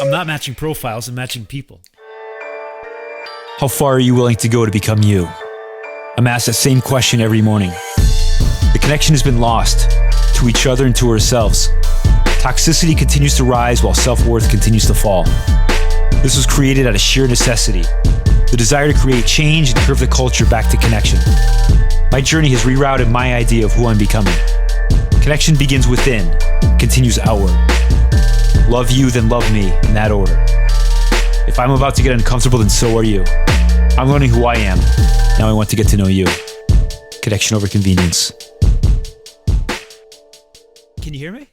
I'm not matching profiles, I'm matching people. How far are you willing to go to become you? I'm asked that same question every morning. The connection has been lost to each other and to ourselves. Toxicity continues to rise while self-worth continues to fall. This was created out of sheer necessity, the desire to create change and curve the culture back to connection. My journey has rerouted my idea of who I'm becoming. Connection begins within, continues outward. Love you, then love me, in that order. If I'm about to get uncomfortable, then so are you. I'm learning who I am. Now I want to get to know you. Connection over convenience. Can you hear me?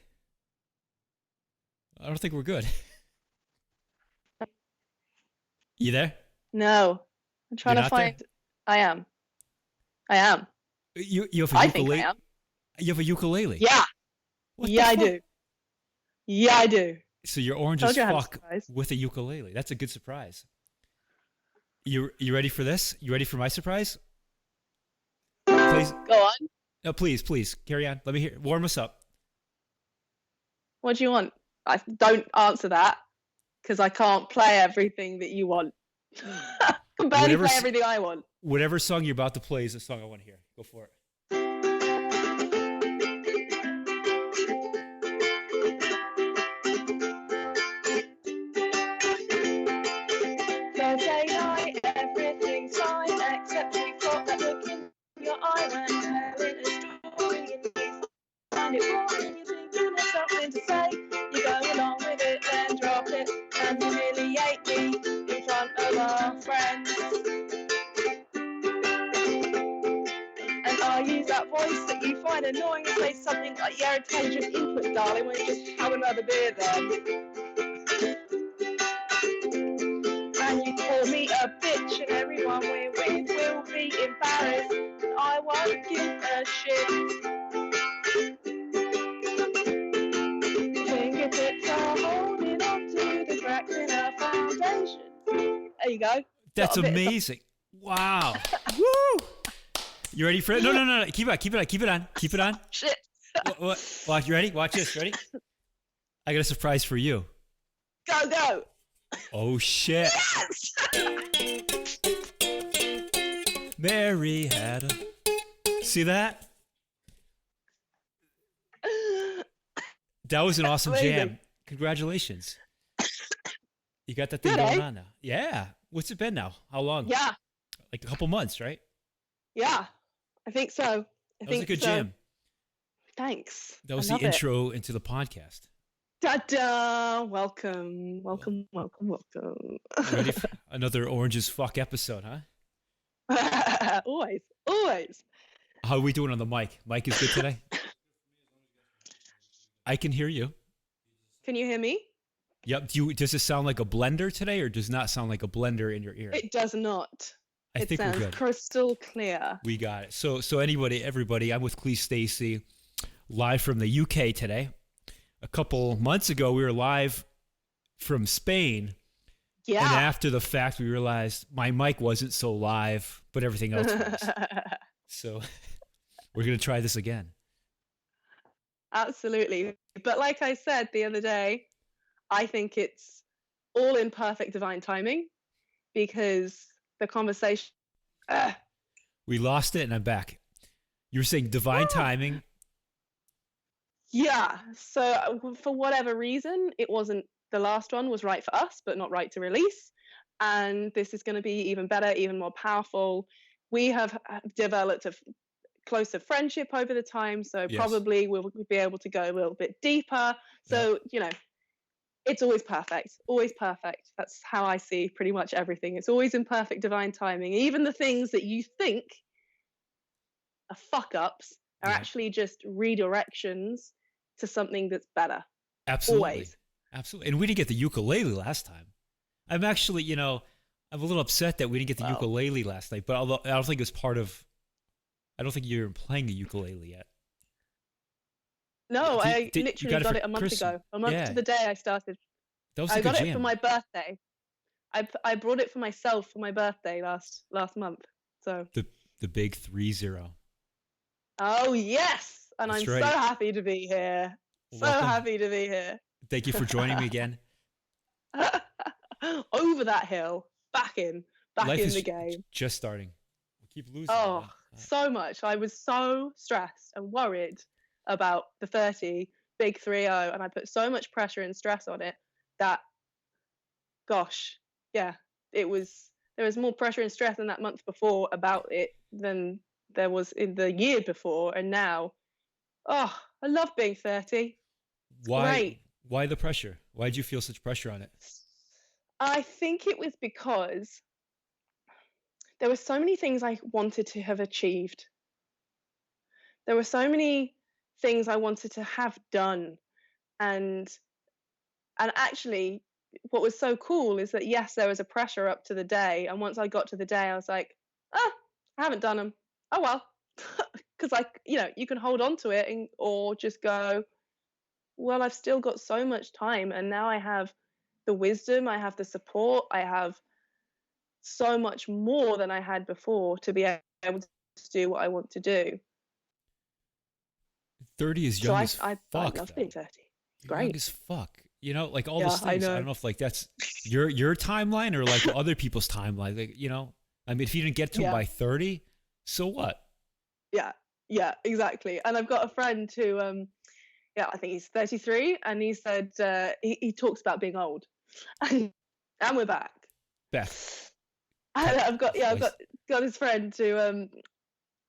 I don't think we're good. You there? No. I'm trying to find... There? I am. You have a ukulele? I think I am. You have a ukulele? Yeah. What I do. Yeah, I do. So you're orange as fuck with a ukulele. That's a good surprise. You ready for this? You ready for my surprise? Please. Go on. No, please, carry on. Let me hear. Warm us up. What do you want? I don't answer that because I can't play everything that you want. I can barely play everything I want. Whatever song you're about to play is the song I want to hear. Go for it. Thursday night, everything's fine, except you've got that look in your eye when telling a story and you find it wrong and you're thinking of something to say. You go along with it, then drop it, and humiliate me in front of our friends. And I use that voice that you find annoying and say something like, yeah, intelligent input, darling, when you just have another beer then. And you call me a bitch and everyone we're with will be embarrassed. And I won't give a shit. Fingertips are holding on to the cracks in our foundation. There you go. That's amazing. Wow. Woo! You ready for it? No. Keep it on. Shit. Watch, you ready? Watch this. Ready? I got a surprise for you. Go. Oh, shit. Yes! Mary had a... See that? That was an awesome jam. Congratulations. You got that thing going on now. Yeah. What's it been now? How long? Yeah. Like a couple months, right? Yeah. I think so. That was a good jam. Thanks. That was the intro into the podcast. Ta-da! Welcome. Ready for another orange as fuck episode, huh? Always. How are we doing on the mic? Mic is good today? I can hear you. Can you hear me? Yep. Does it sound like a blender today or does not sound like a blender in your ear? It does not. I think we're good. It sounds crystal clear. We got it. So everybody, I'm with Clee Stacy, live from the UK today. A couple months ago, we were live from Spain. Yeah. And after the fact, we realized my mic wasn't so live, but everything else was. So we're going to try this again. Absolutely. But like I said the other day, I think it's all in perfect divine timing because the conversation... We lost it and I'm back. You were saying divine timing... Yeah, so for whatever reason, it wasn't, the last one was right for us, but not right to release. And this is going to be even better, even more powerful. We have developed a closer friendship over the time, so probably we'll be able to go a little bit deeper. So, it's always perfect, always perfect. That's how I see pretty much everything. It's always in perfect divine timing. Even the things that you think are fuck-ups are actually just redirections to something that's better. Absolutely. Always. Absolutely. And we didn't get the ukulele last time. I'm actually, I'm a little upset that we didn't get the ukulele last night, but although I don't think it was I don't think you're playing the ukulele yet. No, I literally got it a month ago. A month to the day I started. That was a good jam. I got it for my birthday. I brought it for myself for my birthday last month. So the big 3-0. Oh yes. And That's I'm right. so happy to be here. Welcome. Happy to be here. Thank you for joining me again. over that hill, back in Life the is game. just starting. We keep losing, Oh, man. so much. I was so stressed and worried about the 30 big 3-0, and I put so much pressure and stress on it that, gosh, yeah, there was more pressure and stress in that month before about it than there was in the year before. And now, oh, I love being 30. It's Why great. why the pressure? Why did you feel such pressure on it? I think it was because there were so many things I wanted to have achieved. There were so many things I wanted to have done. And actually, what was so cool is that, yes, there was a pressure up to the day. And once I got to the day, I was like, I haven't done them. Oh, well. Because you can hold on to it or just go, well, I've still got so much time. And now I have the wisdom, I have the support, I have so much more than I had before to be able to do what I want to do. 30 is So young I as I, I fuck, love being though. 30. It's You're young great. as fuck. You know, like all Yeah, those I things. I know. don't know if like that's your timeline or like other people's timeline. Like, I mean, if you didn't get to them Yeah, by 30, so what? yeah, yeah, exactly. And I've got a friend who, yeah, I think he's 33, and he said he talks about being old, and we're back. Beth, And cut. I've got this friend who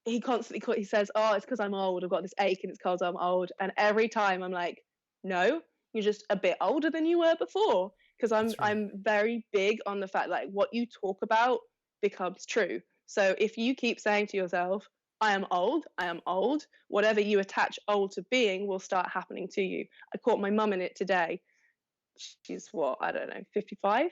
he constantly he says, oh, it's because I'm old. I've got this ache, and it's because I'm old. And every time I'm like, no, you're just a bit older than you were before. Because That's right. I'm very big on the fact like what you talk about becomes true. So if you keep saying to yourself, I am old, whatever you attach old to being will start happening to you. I caught my mum in it today. She's what, I don't know, 55.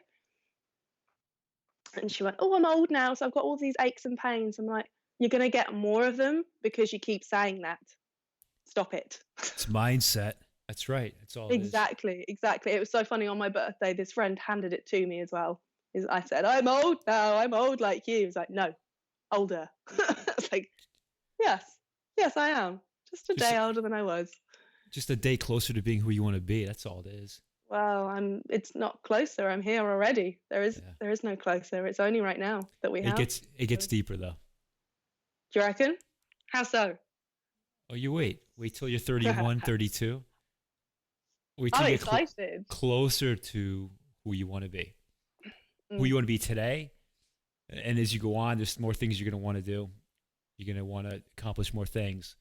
And she went, oh, I'm old now, so I've got all these aches and pains. I'm like, you're going to get more of them because you keep saying that. Stop it. It's mindset. That's right. That's all it is. Exactly. It was so funny. On my birthday, this friend handed it to me as well. I said, I'm old now. I'm old like you. He was like, no, older. I was like, yes, I am. Just a Just day older than I was. just a day closer to being who you want to be. That's all it is. Well, it's not closer. I'm here already. Yeah. There is no closer. It's only right now that we have. It gets deeper though. Do you reckon? How so? Oh, you wait till you're 31, 32. Wait till I'm you get excited. closer to who you want to be, who Mm. you want to be today. And as you go on, there's more things you're going to want to do. You're going to want to accomplish more things.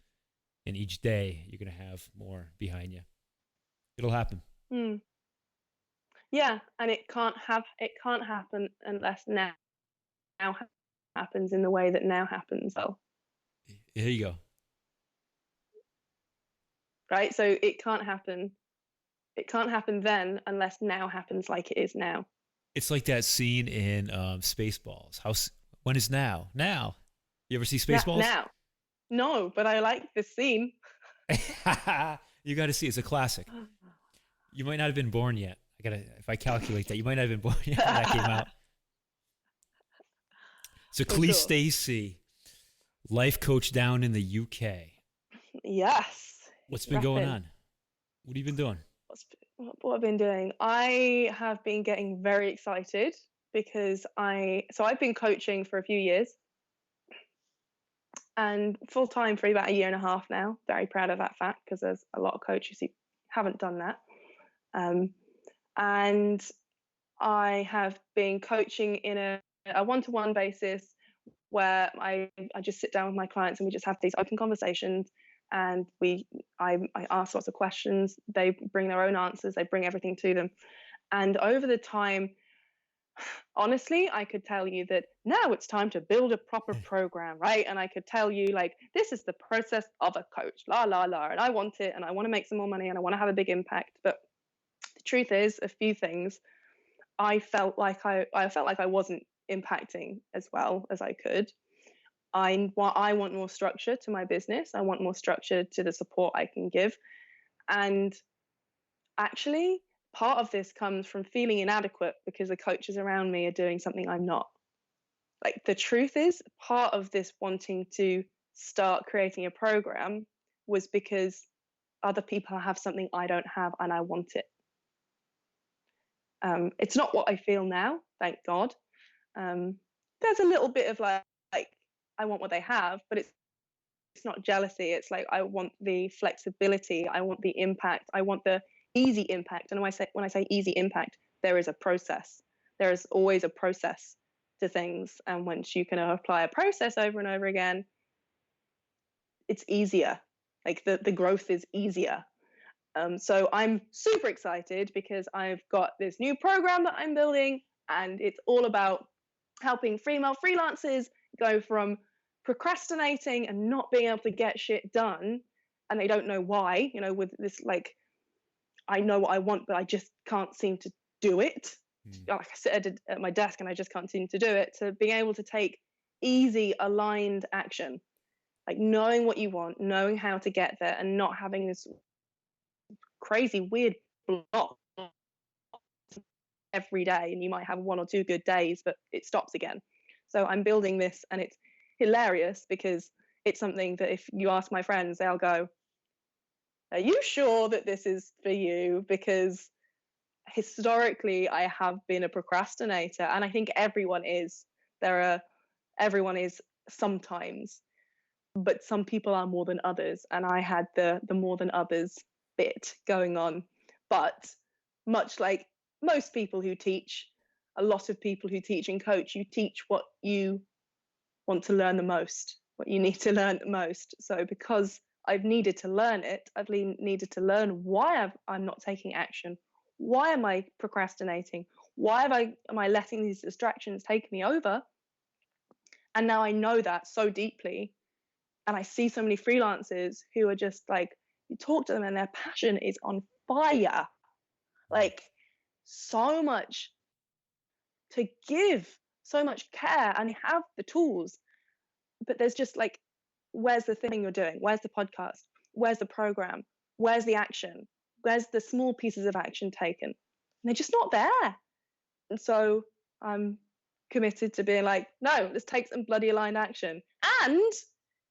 And each day, you're going to have more behind you. It'll happen. Mm. Yeah, and it can't happen unless now happens in the way that now happens. So, Here you go. right? So it can't happen. It can't happen then unless now happens like it is now. It's like that scene in Spaceballs. When is now? Now. You ever see Spaceballs? Now. No, but I like this scene. You got to see. It's a classic. You might not have been born yet. If I calculate that, you might not have been born yet when that came out. So Clee Stacy, life coach down in the UK. Yes. What's been going on? What have you been doing? What I've been doing? I have been getting very excited because I've been coaching for a few years and full time for about a year and a half now. Very proud of that fact because there's a lot of coaches who haven't done that. And I have been coaching in a one-to-one basis where I just sit down with my clients and we just have these open conversations, and I ask lots of questions. They bring their own answers. They bring everything to them. And over the time, honestly, I could tell you that now it's time to build a proper program, right? And I could tell you like, this is the process of a coach, la, la, la. And I want it, and I want to make some more money, and I want to have a big impact. But the truth is, a few things, I felt like I wasn't impacting as well as I could. I want more structure to my business. I want more structure to the support I can give. And actually, part of this comes from feeling inadequate because the coaches around me are doing something I'm not. Like, the truth is, part of this wanting to start creating a program was because other people have something I don't have and I want it. It's not what I feel now, thank God. There's a little bit of like I want what they have, but it's not jealousy. It's like I want the flexibility, I want the impact, I want the easy impact. And when I say easy impact, there is a process. There is always a process to things, and once you can apply a process over and over again, it's easier. Like the growth is easier. So I'm super excited because I've got this new program that I'm building, and it's all about helping female freelancers go from procrastinating and not being able to get shit done, and they don't know why, with this, like, I know what I want, but I just can't seem to do it. Like I said at my desk and I just can't seem to do it, to being able to take easy, aligned action, like knowing what you want, knowing how to get there, and not having this crazy weird block every day. And you might have 1 or 2 good days, but it stops again. So I'm building this, and it's hilarious because it's something that if you ask my friends, they'll go, are you sure that this is for you? Because historically I have been a procrastinator, and I think everyone is. Everyone is sometimes, but some people are more than others, and I had the more than others bit going on. But much like most people who teach, a lot of people who teach and coach, you teach what you want to learn the most, what you need to learn the most. So because I've needed to learn it, I've needed to learn why I'm not taking action. Why am I procrastinating? Why am I letting these distractions take me over? And now I know that so deeply. And I see so many freelancers who are just like, you talk to them and their passion is on fire. Like, so much to give, so much care, and they have the tools. But there's just like, where's the thing you're doing? Where's the podcast? Where's the program? Where's the action? Where's the small pieces of action taken? And they're just not there. And so I'm committed to being like, no, let's take some bloody aligned action. And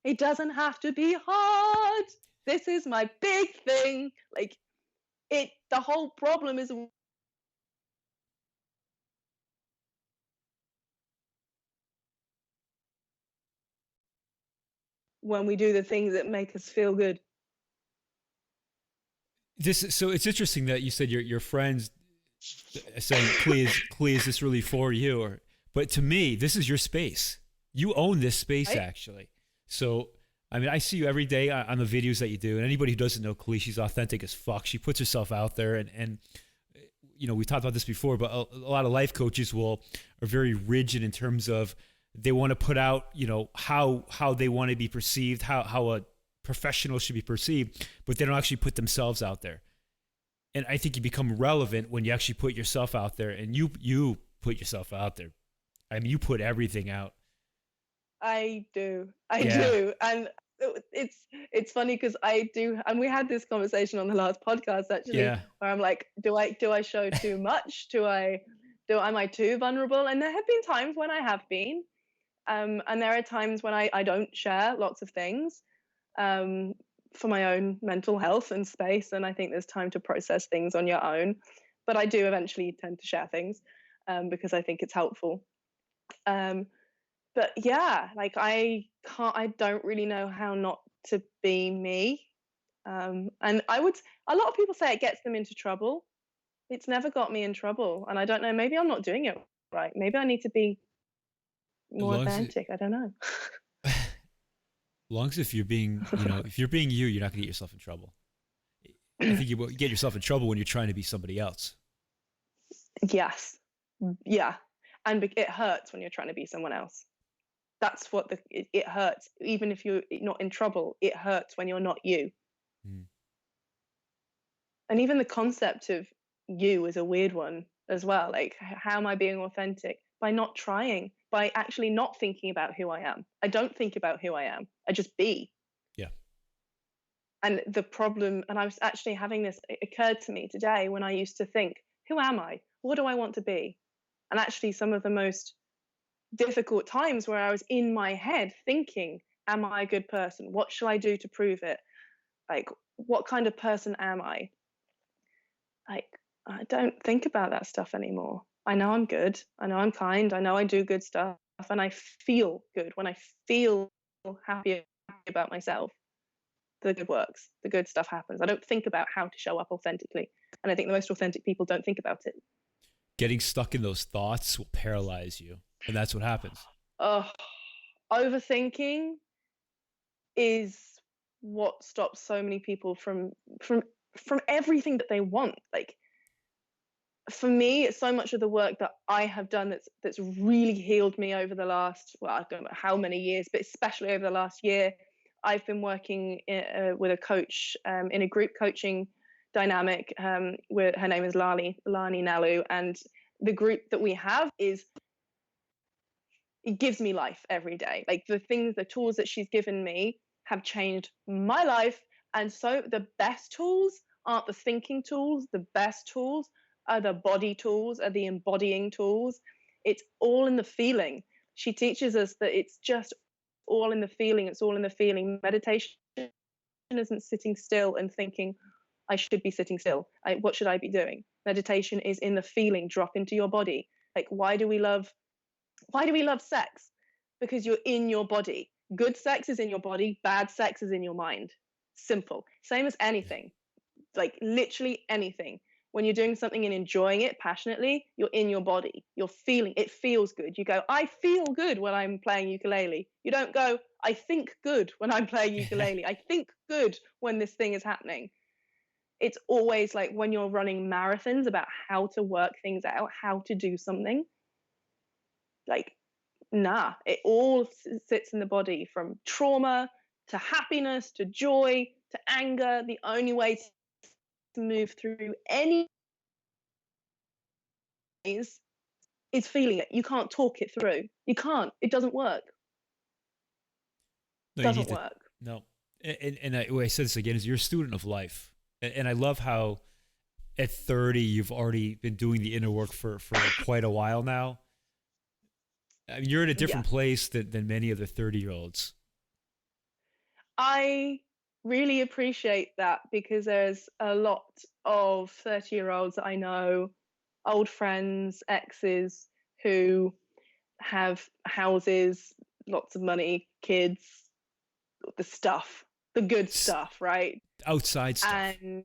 it doesn't have to be hard. This is my big thing. Like, the whole problem is when we do the things that make us feel good. So it's interesting that you said your friends saying, Clee, is this really for you? But to me, this is your space. You own this space, right? Actually. So, I mean, I see you every day on the videos that you do. And anybody who doesn't know Clee, she's authentic as fuck. She puts herself out there. And we talked about this before, but a lot of life coaches are very rigid in terms of they want to put out, how they want to be perceived, how a professional should be perceived, but they don't actually put themselves out there. And I think you become relevant when you actually put yourself out there, and you put yourself out there. I mean, you put everything out. I do. And it's funny because I do, and we had this conversation on the last podcast actually, where I'm like, do I show too much? Am I too vulnerable? And there have been times when I have been, and there are times when I don't share lots of things, for my own mental health and space. And I think there's time to process things on your own, but I do eventually tend to share things, because I think it's helpful. But yeah, like I don't really know how not to be me. And a lot of people say it gets them into trouble. It's never got me in trouble. And I don't know, maybe I'm not doing it right. Maybe I need to be more authentic. I don't know. As long as if you're being, if you're being you, you're not gonna get yourself in trouble. I think you get yourself in trouble when you're trying to be somebody else. Yes. Yeah. And it hurts when you're trying to be someone else. That's what it hurts. Even if you're not in trouble, it hurts when you're not you. And even the concept of you is a weird one as well. Like, how am I being authentic? By not trying, by actually not thinking about who I am. I don't think about who I am. I just be. Yeah. And the problem, and I was actually having this, it occurred to me today when I used to think, who am I? What do I want to be? And actually some of the most difficult times where I was in my head thinking, am I a good person? What shall I do to prove it? Like, what kind of person am I? Like, don't think about that stuff anymore. I know I'm good. I know I'm kind. I know I do good stuff. And I feel good. When I feel happy about myself, the good works, the good stuff happens. I don't think about how to show up authentically. And I think the most authentic people don't think about it. Getting stuck in those thoughts will paralyze you. And that's what happens. Overthinking is what stops so many people from everything that they want. Like, for me, it's so much of the work that I have done that's really healed me over the last, well, I don't know how many years, but especially over the last year. I've been working with a coach in a group coaching dynamic. With her name is Lani Nalu, and the group that we have it gives me life every day. Like, the tools that she's given me have changed my life. And so the best tools aren't the thinking tools. The best tools are the body tools, are the embodying tools. It's all in the feeling. She teaches us that it's just all in the feeling. It's all in the feeling. Meditation isn't sitting still and thinking, I should be sitting still. What should I be doing? Meditation is in the feeling. Drop into your body. Like, why do we love sex? Because you're in your body. Good sex is in your body. Bad sex is in your mind. Simple. Same as anything. Like, literally anything. When you're doing something and enjoying it passionately, you're in your body. You're feeling it. Feels good. You go, I feel good when I'm playing ukulele. You don't go, I think good when I'm playing ukulele. I think good when this thing is happening. It's always like when you're running marathons about how to work things out, how to do something. Like, nah, it all sits in the body, from trauma to happiness to joy to anger. The only way to move through any is feeling it. You can't talk it through. You can't. It doesn't work. No, you need Doesn't to. work. No. I said this again, is you're a student of life. And I love how at 30, you've already been doing the inner work for quite a while now. I mean, you're in a Yeah. different place than many of the 30-year-olds. I really appreciate that, because there's a lot of 30-year-olds that I know, old friends, exes, who have houses, lots of money, kids, the stuff, the good stuff, right? Outside stuff. And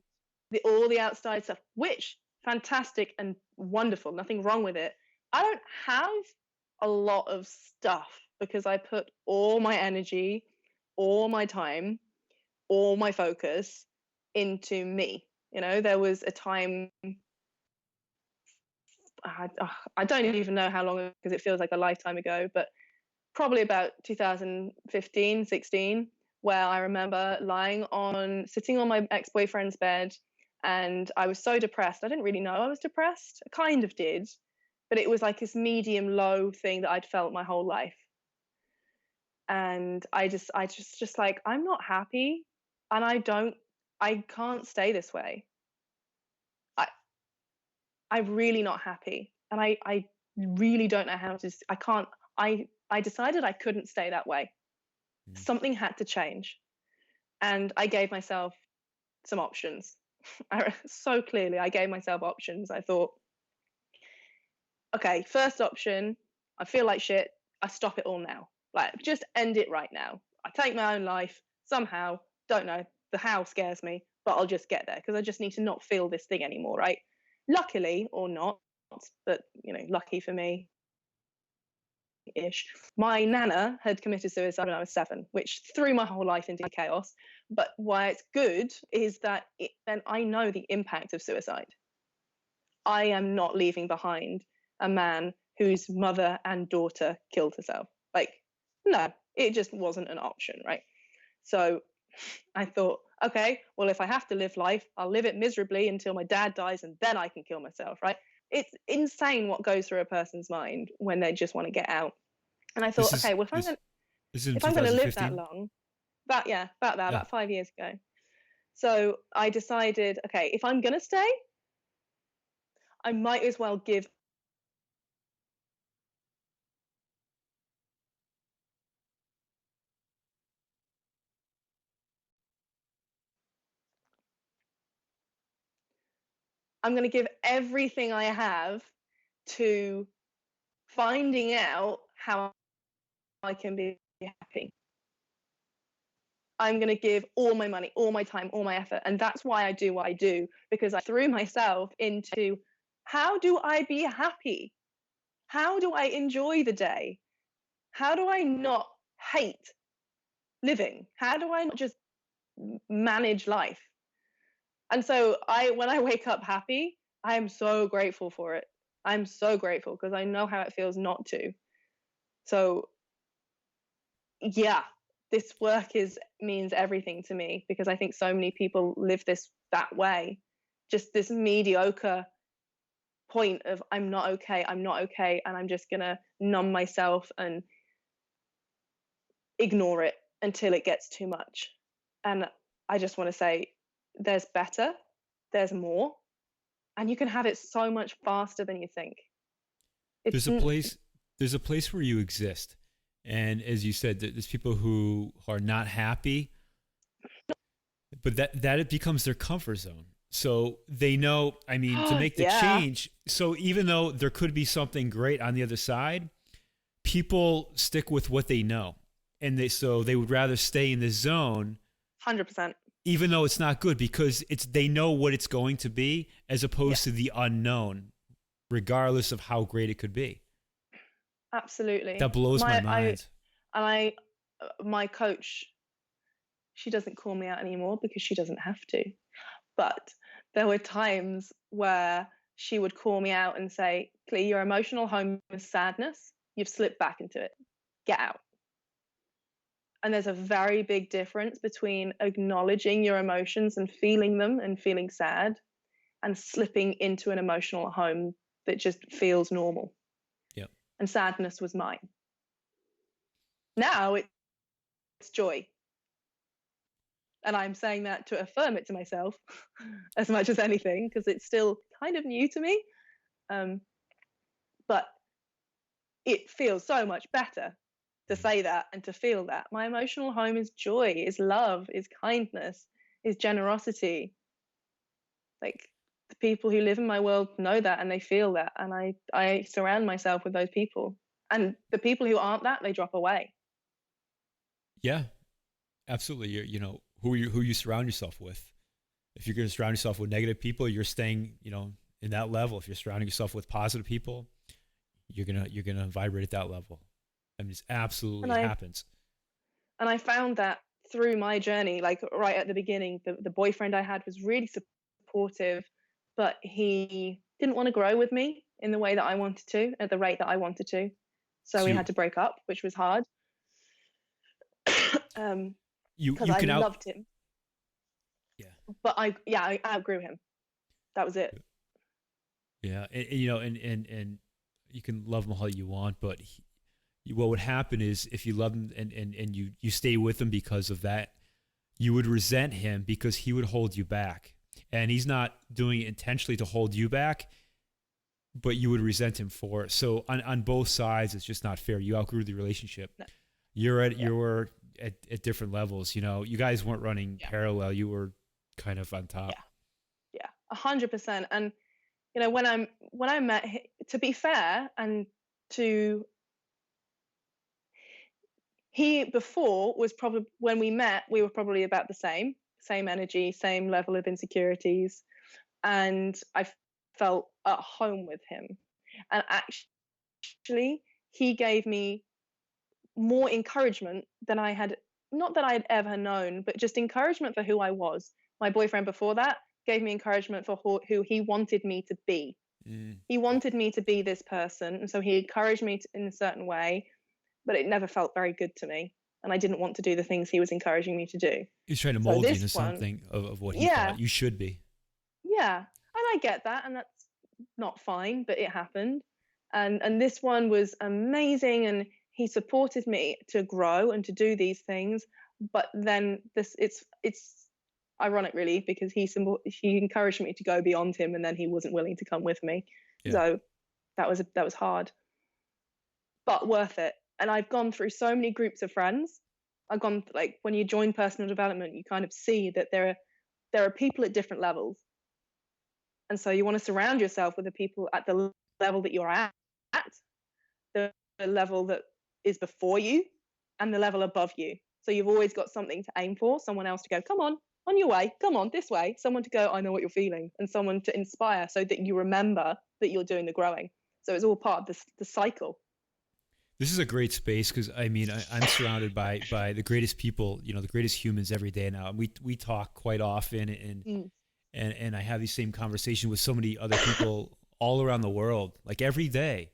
all the outside stuff, which fantastic and wonderful, nothing wrong with it. I don't have a lot of stuff because I put all my energy, all my time, all my focus into me. There was a time, I don't even know how long, because it feels like a lifetime ago, but probably about 2015, 16, where I remember sitting on my ex-boyfriend's bed, and I was so depressed. I didn't really know I was depressed. I kind of did, but it was like this medium low thing that I'd felt my whole life. And I just like, I'm not happy, and I can't stay this way. I'm really not happy, and I really don't know how to. I decided I couldn't stay that way. Something had to change, and I gave myself some options. So clearly, I gave myself options. I thought, okay, first option, I feel like shit. I stop it all now. Like, just end it right now. I take my own life somehow. Don't know. The how scares me, but I'll just get there, because I just need to not feel this thing anymore, right? Luckily, or not, but lucky for me ish, my nana had committed suicide when I was 7, which threw my whole life into chaos. But why it's good is that then I know the impact of suicide. I am not leaving behind a man whose mother and daughter killed herself. Like, no, it just wasn't an option, right? So I thought, okay, well, if I have to live life, I'll live it miserably until my dad dies, and then I can kill myself, right? It's insane what goes through a person's mind when they just want to get out. And I thought, okay, well, This is in if I'm going to live that 2015? long, about Yeah. 5 years ago. So I decided, okay, if I'm going to stay, I might as well give I'm going to give everything I have to finding out how I can be happy. I'm going to give all my money, all my time, all my effort. And that's why I do what I do, because I threw myself into, how do I be happy? How do I enjoy the day? How do I not hate living? How do I not just manage life? And so when I wake up happy, I am so grateful for it. I'm so grateful because I know how it feels not to. So yeah, this work means everything to me, because I think so many people live that way. Just this mediocre point of, I'm not okay, and I'm just gonna numb myself and ignore it until it gets too much. And I just want to say, there's better, there's more, and you can have it so much faster than you think. There's a place where you exist. And as you said, there's people who are not happy, but that it becomes their comfort zone. So they know, I mean, to make the change. So even though there could be something great on the other side, people stick with what they know. And they would rather stay in this zone 100%. Even though it's not good, because they know what it's going to be, as opposed to the unknown, regardless of how great it could be. Absolutely. That blows my mind. My coach, she doesn't call me out anymore because she doesn't have to. But there were times where she would call me out and say, Clee, your emotional home is sadness. You've slipped back into it. Get out. And there's a very big difference between acknowledging your emotions and feeling them and feeling sad, and slipping into an emotional home that just feels normal. Yep. And sadness was mine. Now it's joy. And I'm saying that to affirm it to myself as much as anything, because it's still kind of new to me. But it feels so much better to say that and to feel that. My emotional home is joy, is love, is kindness, is generosity. Like, the people who live in my world know that, and they feel that, and I surround myself with those people. And the people who aren't that, they drop away. Yeah, absolutely. Who you surround yourself with. If you're going to surround yourself with negative people, you're staying, in that level. If you're surrounding yourself with positive people, you're gonna vibrate at that level. I mean, it absolutely happens. And I found that through my journey, like right at the beginning, the boyfriend I had was really supportive, but he didn't want to grow with me in the way that I wanted to, at the rate that I wanted to. So we had to break up, which was hard. Because I loved him. Yeah. But I outgrew him. That was it. Yeah, and you can love him all you want, but what would happen is, if you love him and you stay with him because of that, you would resent him because he would hold you back. And he's not doing it intentionally to hold you back, but you would resent him for it. So on both sides, it's just not fair. You outgrew the relationship. No. You were at different levels. You guys weren't running parallel. You were kind of on top. Yeah, 100%. And when I met him, to be fair, and he before was probably, when we met, we were probably about the same energy, same level of insecurities, and I felt at home with him. And actually, he gave me more encouragement than I had, not that I had ever known, but just encouragement for who I was. My boyfriend before that gave me encouragement for who he wanted me to be. He wanted me to be this person, and so he encouraged me in a certain way, but it never felt very good to me, and I didn't want to do the things he was encouraging me to do. He's trying to mold you into something of what he thought you should be. Yeah, and I get that, and that's not fine, but it happened. And this one was amazing, and he supported me to grow and to do these things. But then it's ironic, really, because he encouraged me to go beyond him, and then he wasn't willing to come with me. Yeah. So that was hard, but worth it. And I've gone through so many groups of friends. Like, when you join personal development, you kind of see that there are people at different levels, And so you want to surround yourself with the people at the level that you're at, the level that is before you, and the level above you. So you've always got something to aim for, someone else to go, come on your way, come on this way, someone to go, I know what you're feeling, and someone to inspire so that you remember that you're doing the growing. So it's all part of the cycle. This is a great space because I mean I'm surrounded by the greatest people, you know, the greatest humans every day now. And we talk quite often, and I have these same conversations with so many other people all around the world, like every day.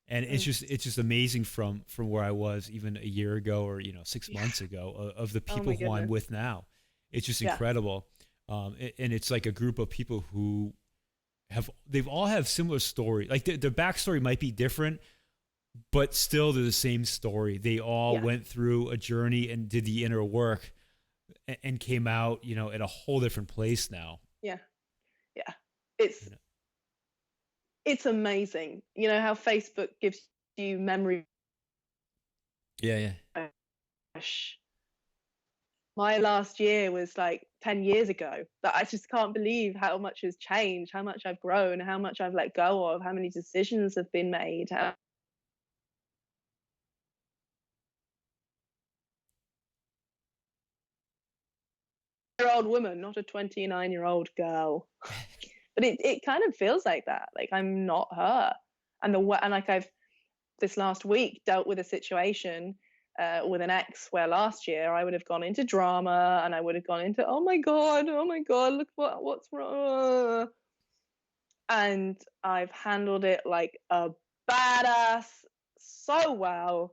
And it's just amazing from where I was even a year ago or 6 months ago of the people who I'm with now. It's just incredible, and it's like a group of people who they've all have similar story. Like their backstory might be different, but still they're the same story. They all went through a journey and did the inner work, and came out at a whole different place now. Yeah, it's amazing. You know how Facebook gives you memory. Yeah. My last year was like 10 years ago. That I just can't believe how much has changed, how much I've grown, how much I've let go of, how many decisions have been made. Year-old woman, not a 29-year-old girl. But it kind of feels like that. Like I'm not her. And like I've this last week dealt with a situation with an ex where last year I would have gone into drama and I would have gone into oh my god, look what's wrong. And I've handled it like a badass so well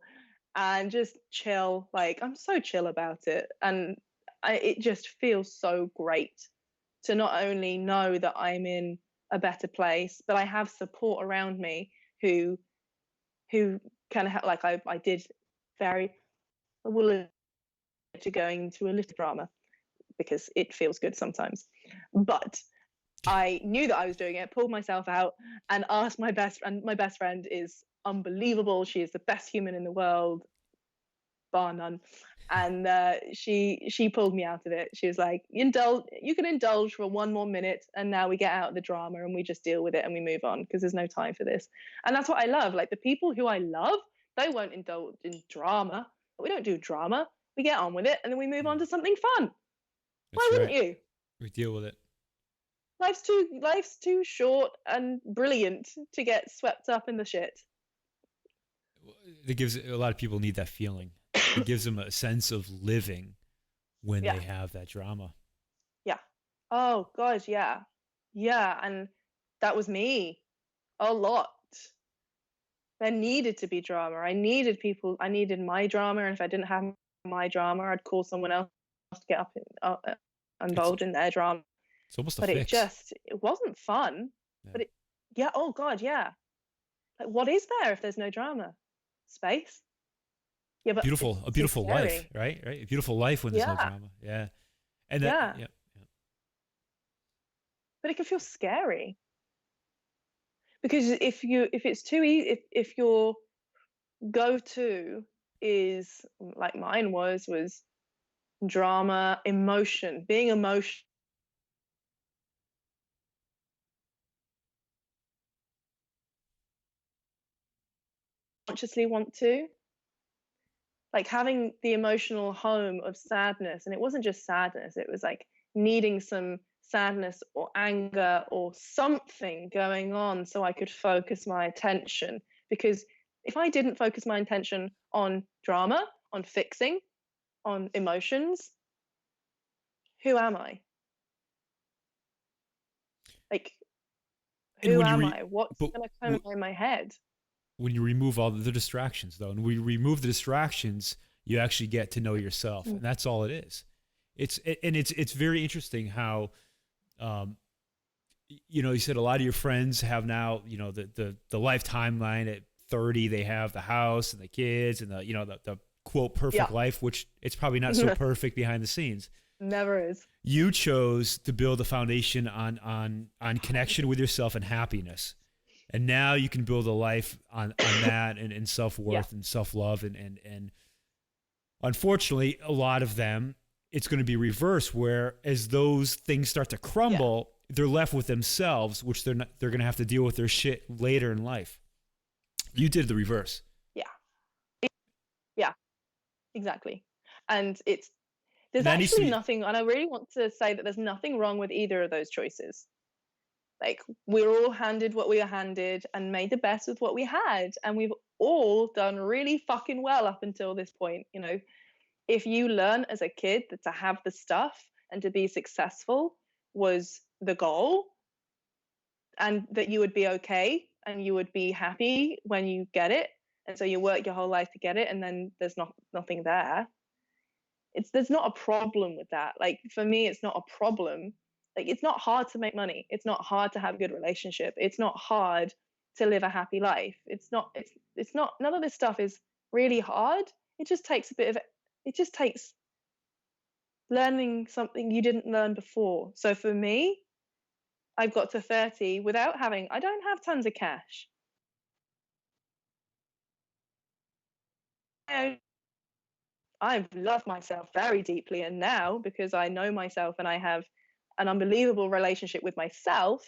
and just chill. Like I'm so chill about it, and it just feels so great to not only know that I'm in a better place, but I have support around me who kind of like I did very willing to going to a little drama because it feels good sometimes. But I knew that I was doing it, pulled myself out and asked my best friend. My best friend is unbelievable. She is the best human in the world, bar none. And she pulled me out of it. She was like, you can indulge for one more minute, and now we get out of the drama and we just deal with it and we move on because there's no time for this. And that's what I love. Like the people who I love, they won't indulge in drama. We don't do drama. We get on with it and then we move on to something fun. Why wouldn't you? We deal with it. Life's too short and brilliant to get swept up in the shit. It gives a lot of people need that feeling. It gives them a sense of living when they have that drama. Yeah. Oh gosh, yeah. Yeah, and that was me a lot. There needed to be drama. I needed my drama, and if I didn't have my drama, I'd call someone else to get up involved in their drama. It's almost but fix. It wasn't fun. Yeah. But oh god, yeah. Like what is there if there's no drama? Space. Yeah, but a beautiful life, right? A beautiful life when there's no drama. Yeah. And that, yeah. But it can feel scary. Because if it's too easy, if your go-to is like mine was drama, emotion, being emotional, consciously want to, like having the emotional home of sadness. And it wasn't just sadness, it was like needing some sadness or anger or something going on so I could focus my attention. Because if I didn't focus my attention on drama, on fixing, on emotions, who am I? Like, who am I? What's going to come in my head? When you remove all the distractions, though, and we remove the distractions, you actually get to know yourself, and that's all it is. It's very interesting how, you said a lot of your friends have now, the life timeline at 30, they have the house and the kids and the quote perfect life, which it's probably not so perfect behind the scenes. Never is. You chose to build a foundation on connection with yourself and happiness. And now you can build a life on that and self-worth and self-love. And unfortunately, a lot of them, it's going to be reversed, where as those things start to crumble, they're left with themselves, which they're going to have to deal with their shit later in life. You did the reverse. Yeah. Yeah, exactly. And And there's that needs to actually be, nothing, and I really want to say that there's nothing wrong with either of those choices. Like, we're all handed what we were handed and made the best with what we had, and we've all done really fucking well up until this point. If you learn as a kid that to have the stuff and to be successful was the goal, and that you would be okay and you would be happy when you get it, and so you work your whole life to get it, and then there's nothing there, there's not a problem with that. Like, for me, it's not a problem. Like, it's not hard to make money, it's not hard to have a good relationship, it's not hard to live a happy life. It's not none of this stuff is really hard. It just takes learning something you didn't learn before. So for me, I've got to 30 without I don't have tons of cash. I've loved myself very deeply, and now, because I know myself and I have an unbelievable relationship with myself,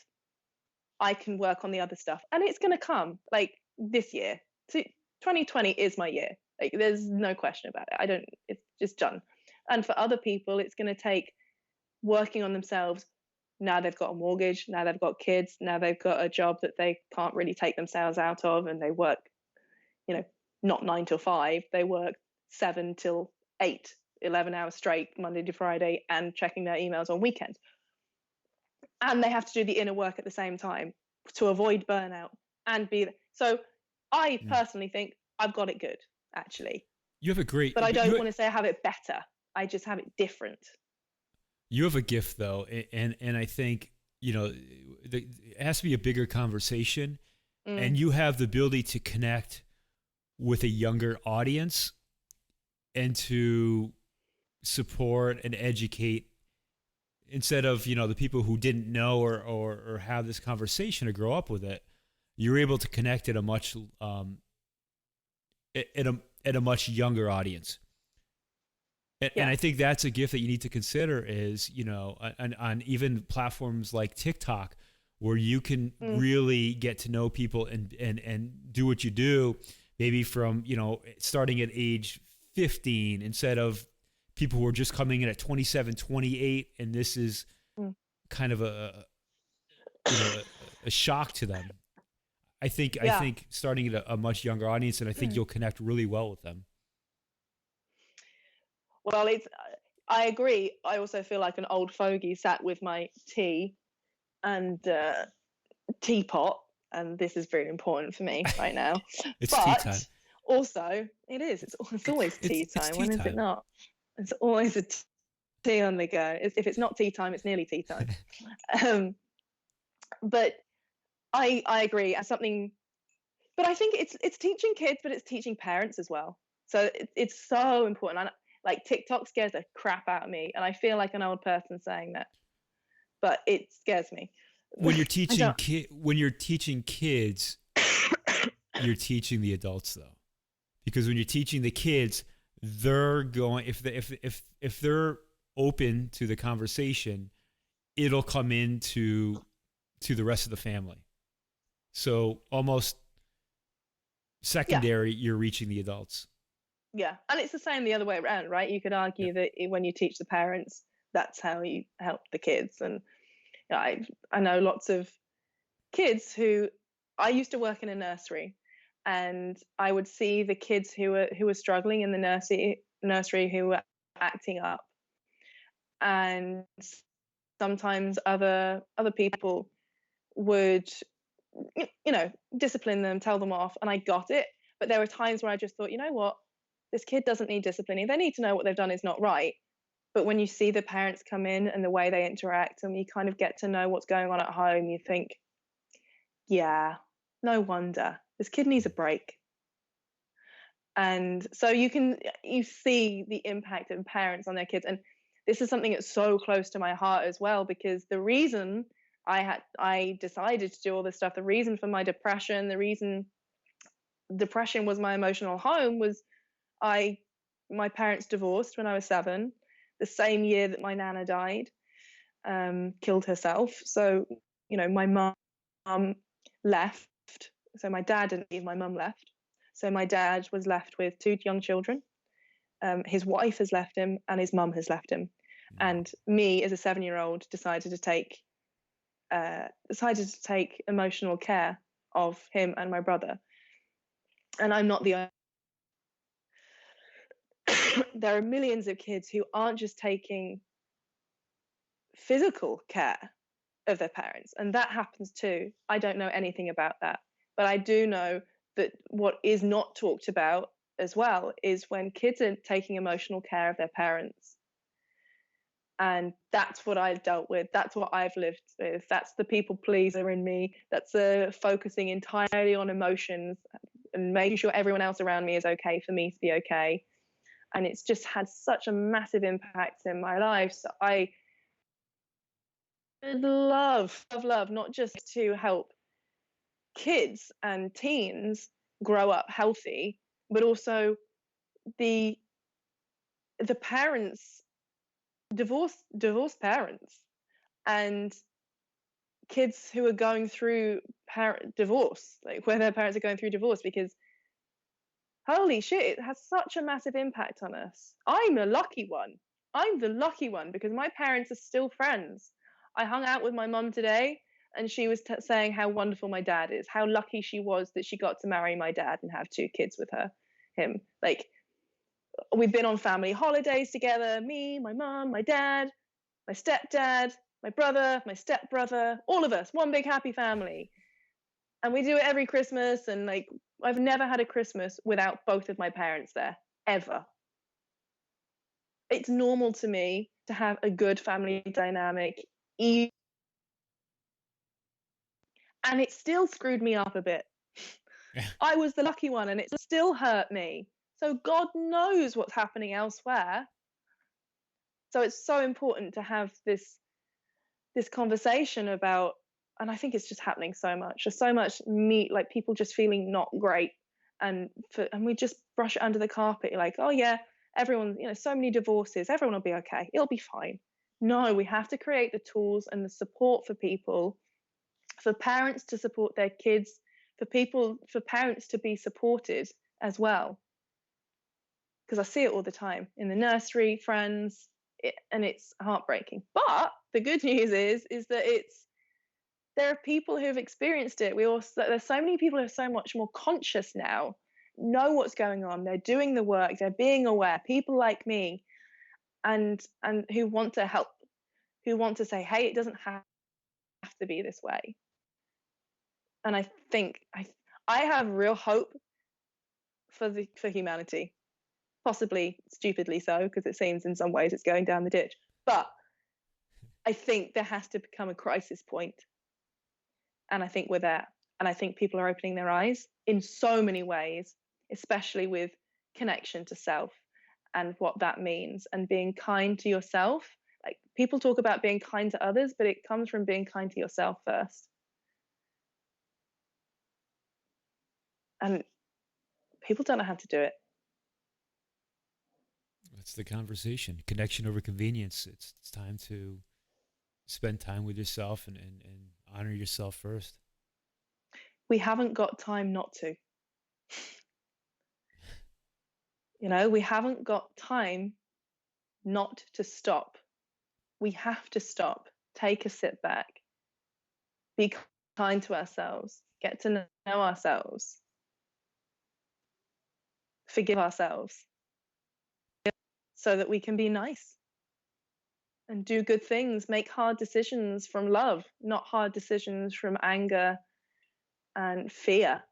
I can work on the other stuff, and it's going to come. Like, this year, 2020 is my year. Like, there's no question about it. It's just done. And for other people, it's going to take working on themselves. Now they've got a mortgage, now they've got kids, now they've got a job that they can't really take themselves out of, and they work, not 9 till 5, they work 7 till 8, 11 hours straight, Monday to Friday, and checking their emails on weekends. And they have to do the inner work at the same time to avoid burnout and so I personally think I've got it good, actually. You have a great, but I don't want to say I have it better. I just have it different. You have a gift, though, and I think it has to be a bigger conversation, and you have the ability to connect with a younger audience and to support and educate instead of the people who didn't know or have this conversation or grow up with it. You're able to connect at a much at a much younger audience. And I think that's a gift that you need to consider is, on even platforms like TikTok, where you can really get to know people and do what you do, maybe from, starting at age 15 instead of people who are just coming in at 27, 28. And this is kind of a shock to them. I think starting at a much younger audience, and I think you'll connect really well with them. Well, I agree. I also feel like an old fogey sat with my tea and teapot, and this is very important for me right now. It's tea time. Also, it is. It's always tea time. When is it not? It's always a tea on the go. If it's not tea time, it's nearly tea time. But I agree. As something, but I think it's teaching kids, but it's teaching parents as well. So it's so important. Like, TikTok scares the crap out of me, and I feel like an old person saying that, but it scares me. When you're teaching kids, you're teaching the adults, though, because when you're teaching the kids, they're going if they're open to the conversation, it'll come into the rest of the family. So almost secondary, you're reaching the adults. Yeah, and it's the same the other way around, right? You could argue that when you teach the parents, that's how you help the kids. And I know lots of kids who, I used to work in a nursery, and I would see the kids who were struggling in the nursery who were acting up, and sometimes other people would discipline them, tell them off, and I got it. But there were times where I just thought, you know what, this kid doesn't need disciplining. They need to know what they've done is not right. But when you see the parents come in and the way they interact, and you kind of get to know what's going on at home, you think, yeah, no wonder this kid needs a break. And so you see the impact of parents on their kids. And this is something that's so close to my heart as well, because the reason I decided to do all this stuff, the reason for my depression, the reason depression was my emotional home was my parents divorced when I was 7, the same year that my nana died. killed herself. So, my mum left. So my dad didn't leave, my mum left. So my dad was left with 2 young children. His wife has left him and his mum has left him. And me as a 7-year-old decided to take emotional care of him and my brother. And I'm not the only. There are millions of kids who aren't just taking physical care of their parents, and that happens too. I don't know anything about that, but I do know that what is not talked about as well is when kids are taking emotional care of their parents. And that's what I've dealt with. That's what I've lived with. That's the people pleaser in me. That's focusing entirely on emotions and making sure everyone else around me is okay for me to be okay. And it's just had such a massive impact in my life. So I would love, not just to help kids and teens grow up healthy, but also the parents, divorced parents, and kids who are going through divorce, like where their parents are going through divorce, because holy shit, it has such a massive impact on us. I'm the lucky one because my parents are still friends. I hung out with my mum today and she was saying how wonderful my dad is, how lucky she was that she got to marry my dad and have 2 kids with him. Like, we've been on family holidays together, me, my mum, my dad, my stepdad, my brother, my stepbrother, all of us, one big happy family. And we do it every Christmas, and like, I've never had a Christmas without both of my parents there, ever. It's normal to me to have a good family dynamic, and it still screwed me up a bit. I was the lucky one and it still hurt me. So God knows what's happening elsewhere. So it's so important to have this conversation about, and I think it's just happening so much. There's so much like people just feeling not great, and we just brush it under the carpet. You're like, oh yeah, everyone, so many divorces, everyone will be okay, it'll be fine. No, we have to create the tools and the support for people, for parents to support their kids, for parents to be supported as well. Because I see it all the time in the nursery, friends, and it's heartbreaking. But the good news is that there are people who have experienced it. There's so many people who are so much more conscious now, know what's going on. They're doing the work. They're being aware. People like me, and who want to help, who want to say, hey, it doesn't have to be this way. And I think I have real hope for humanity. Possibly stupidly so, because it seems in some ways it's going down the ditch. But I think there has to become a crisis point. And I think we're there. And I think people are opening their eyes in so many ways, especially with connection to self and what that means, and being kind to yourself. Like, people talk about being kind to others, but it comes from being kind to yourself first. And people don't know how to do it. That's the conversation. Connection over convenience. It's time to spend time with yourself and honor yourself first. We haven't got time not to. We haven't got time not to stop. We have to stop, take a sit back, be kind to ourselves, get to know ourselves, forgive ourselves, so that we can be nice and do good things, make hard decisions from love, not hard decisions from anger and fear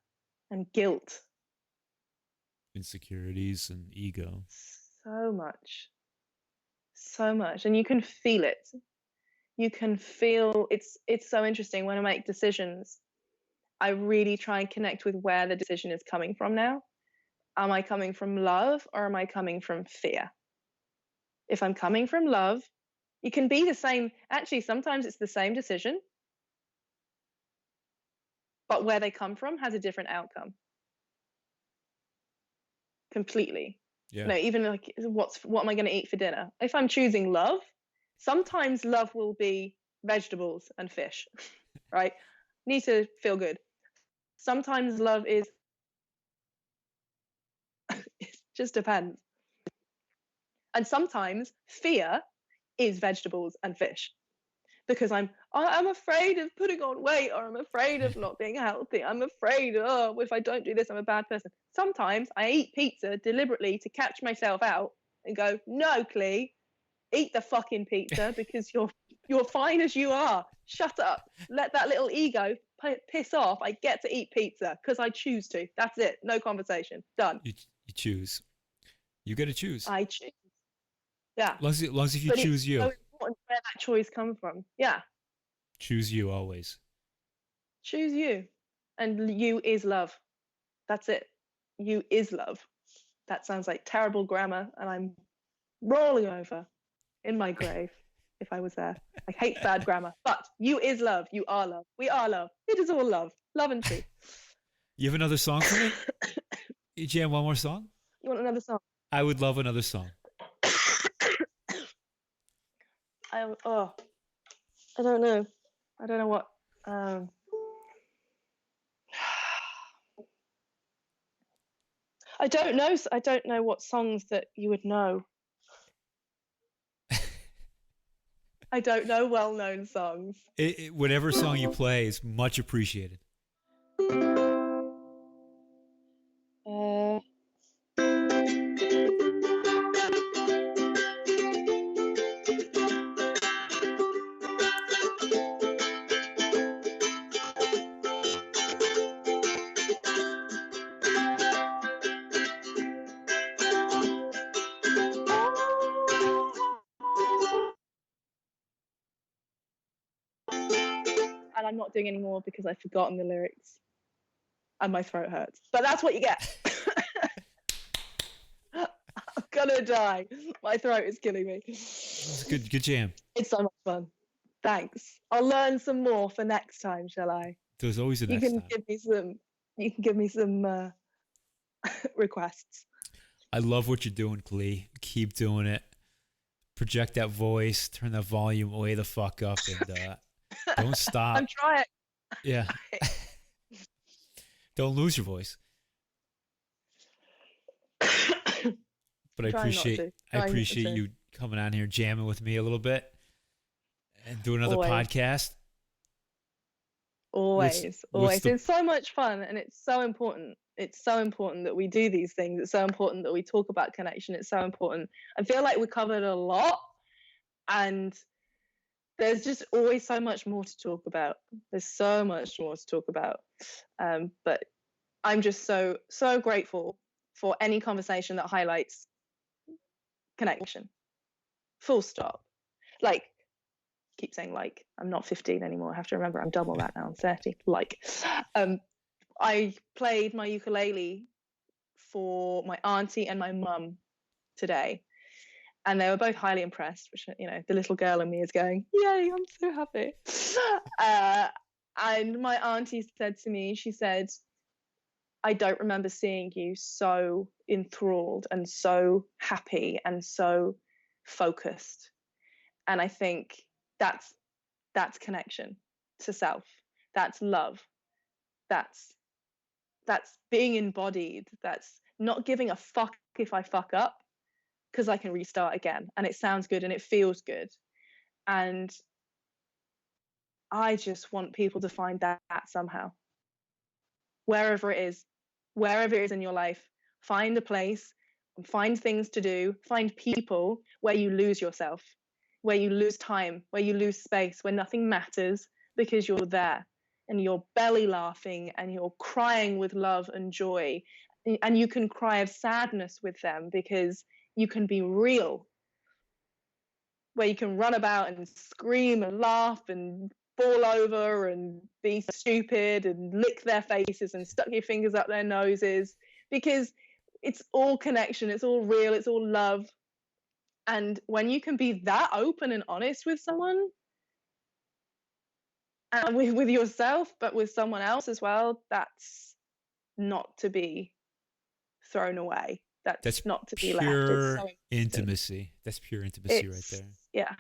and guilt. Insecurities and ego. So much. And you can feel it. You can feel it's so interesting. When I make decisions, I really try and connect with where the decision is coming from now. Am I coming from love or am I coming from fear? If I'm coming from love, it can be the same. Actually, sometimes it's the same decision, but where they come from has a different outcome. Completely. Yeah. Even like, what am I going to eat for dinner? If I'm choosing love, Sometimes love will be vegetables and fish, right? Need to feel good. Sometimes love is, it just depends. And sometimes fear is vegetables and fish, because I'm afraid of putting on weight, or I'm afraid of not being healthy. I'm afraid, oh, if I don't do this, I'm a bad person. Sometimes I eat pizza deliberately to catch myself out and go, no, Clee, eat the fucking pizza, because you're fine as you are. Shut up. Let that little ego piss off. I get to eat pizza because I choose to. That's it. No conversation. Done. You choose. You got to choose. I choose. Yeah. Long as if you but choose it's you. so important where that choice comes from. Yeah. Choose you always. Choose you. And you is love. That's it. You is love. That sounds like terrible grammar, and I'm rolling over in my grave if I was there. I hate bad grammar. But you is love. You are love. We are love. It is all love. Love and truth. You have another song for me? You jam one more song? You want another song? I would love another song. I don't know. I don't know what. I don't know. I don't know what songs that you would know. I don't know well-known songs. Whatever song you play is much appreciated. And I'm not doing any more because I've forgotten the lyrics and my throat hurts. But that's what you get. I'm gonna die. My throat is killing me. It's good jam. It's so much fun. Thanks. I'll learn some more for next time, shall I? There's always a next time. You can give me some requests. I love what you're doing, Clee. Keep doing it. Project that voice. Turn that volume way the fuck up, and don't stop. I'm trying. Yeah. Don't lose your voice. But I appreciate you coming on here, jamming with me a little bit, and doing another podcast. Always. It's so much fun, and it's so important. It's so important that we do these things. It's so important that we talk about connection. It's so important. I feel like we covered a lot, and there's just always so much more to talk about. There's so much more to talk about. But I'm just so grateful for any conversation that highlights connection. Full stop. Like, keep saying like. I'm not 15 anymore. I have to remember I'm double that now. I'm 30. Like, I played my ukulele for my auntie and my mum today, and they were both highly impressed, which, you know, the little girl in me is going, yay, I'm so happy. And my auntie said to me, she said, I don't remember seeing you so enthralled and so happy and so focused. And I think that's connection to self. That's love. That's being embodied. That's not giving a fuck if I fuck up, because I can restart again, and it sounds good and it feels good. And I just want people to find that somehow. Wherever it is in your life, find a place, find things to do, find people where you lose yourself, where you lose time, where you lose space, where nothing matters, because you're there and you're belly laughing and you're crying with love and joy. And you can cry of sadness with them because you can be real, where you can run about and scream and laugh and fall over and be stupid and lick their faces and stuck your fingers up their noses, because it's all connection, it's all real, it's all love. And when you can be that open and honest with someone, and with yourself, but with someone else as well, that's not to be thrown away. That's not to be left. It's so intimacy. That's pure intimacy right there. Yeah.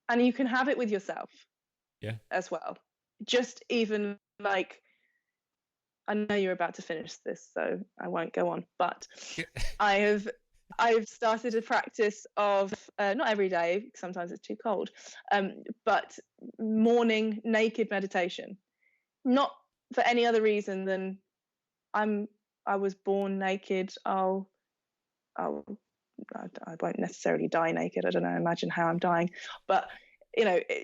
And you can have it with yourself as well. Just even like, I know you're about to finish this, so I won't go on, but I've started a practice of not every day, sometimes it's too cold, but morning naked meditation. Not for any other reason than I was born naked. I won't necessarily die naked. I don't know. Imagine how I'm dying, but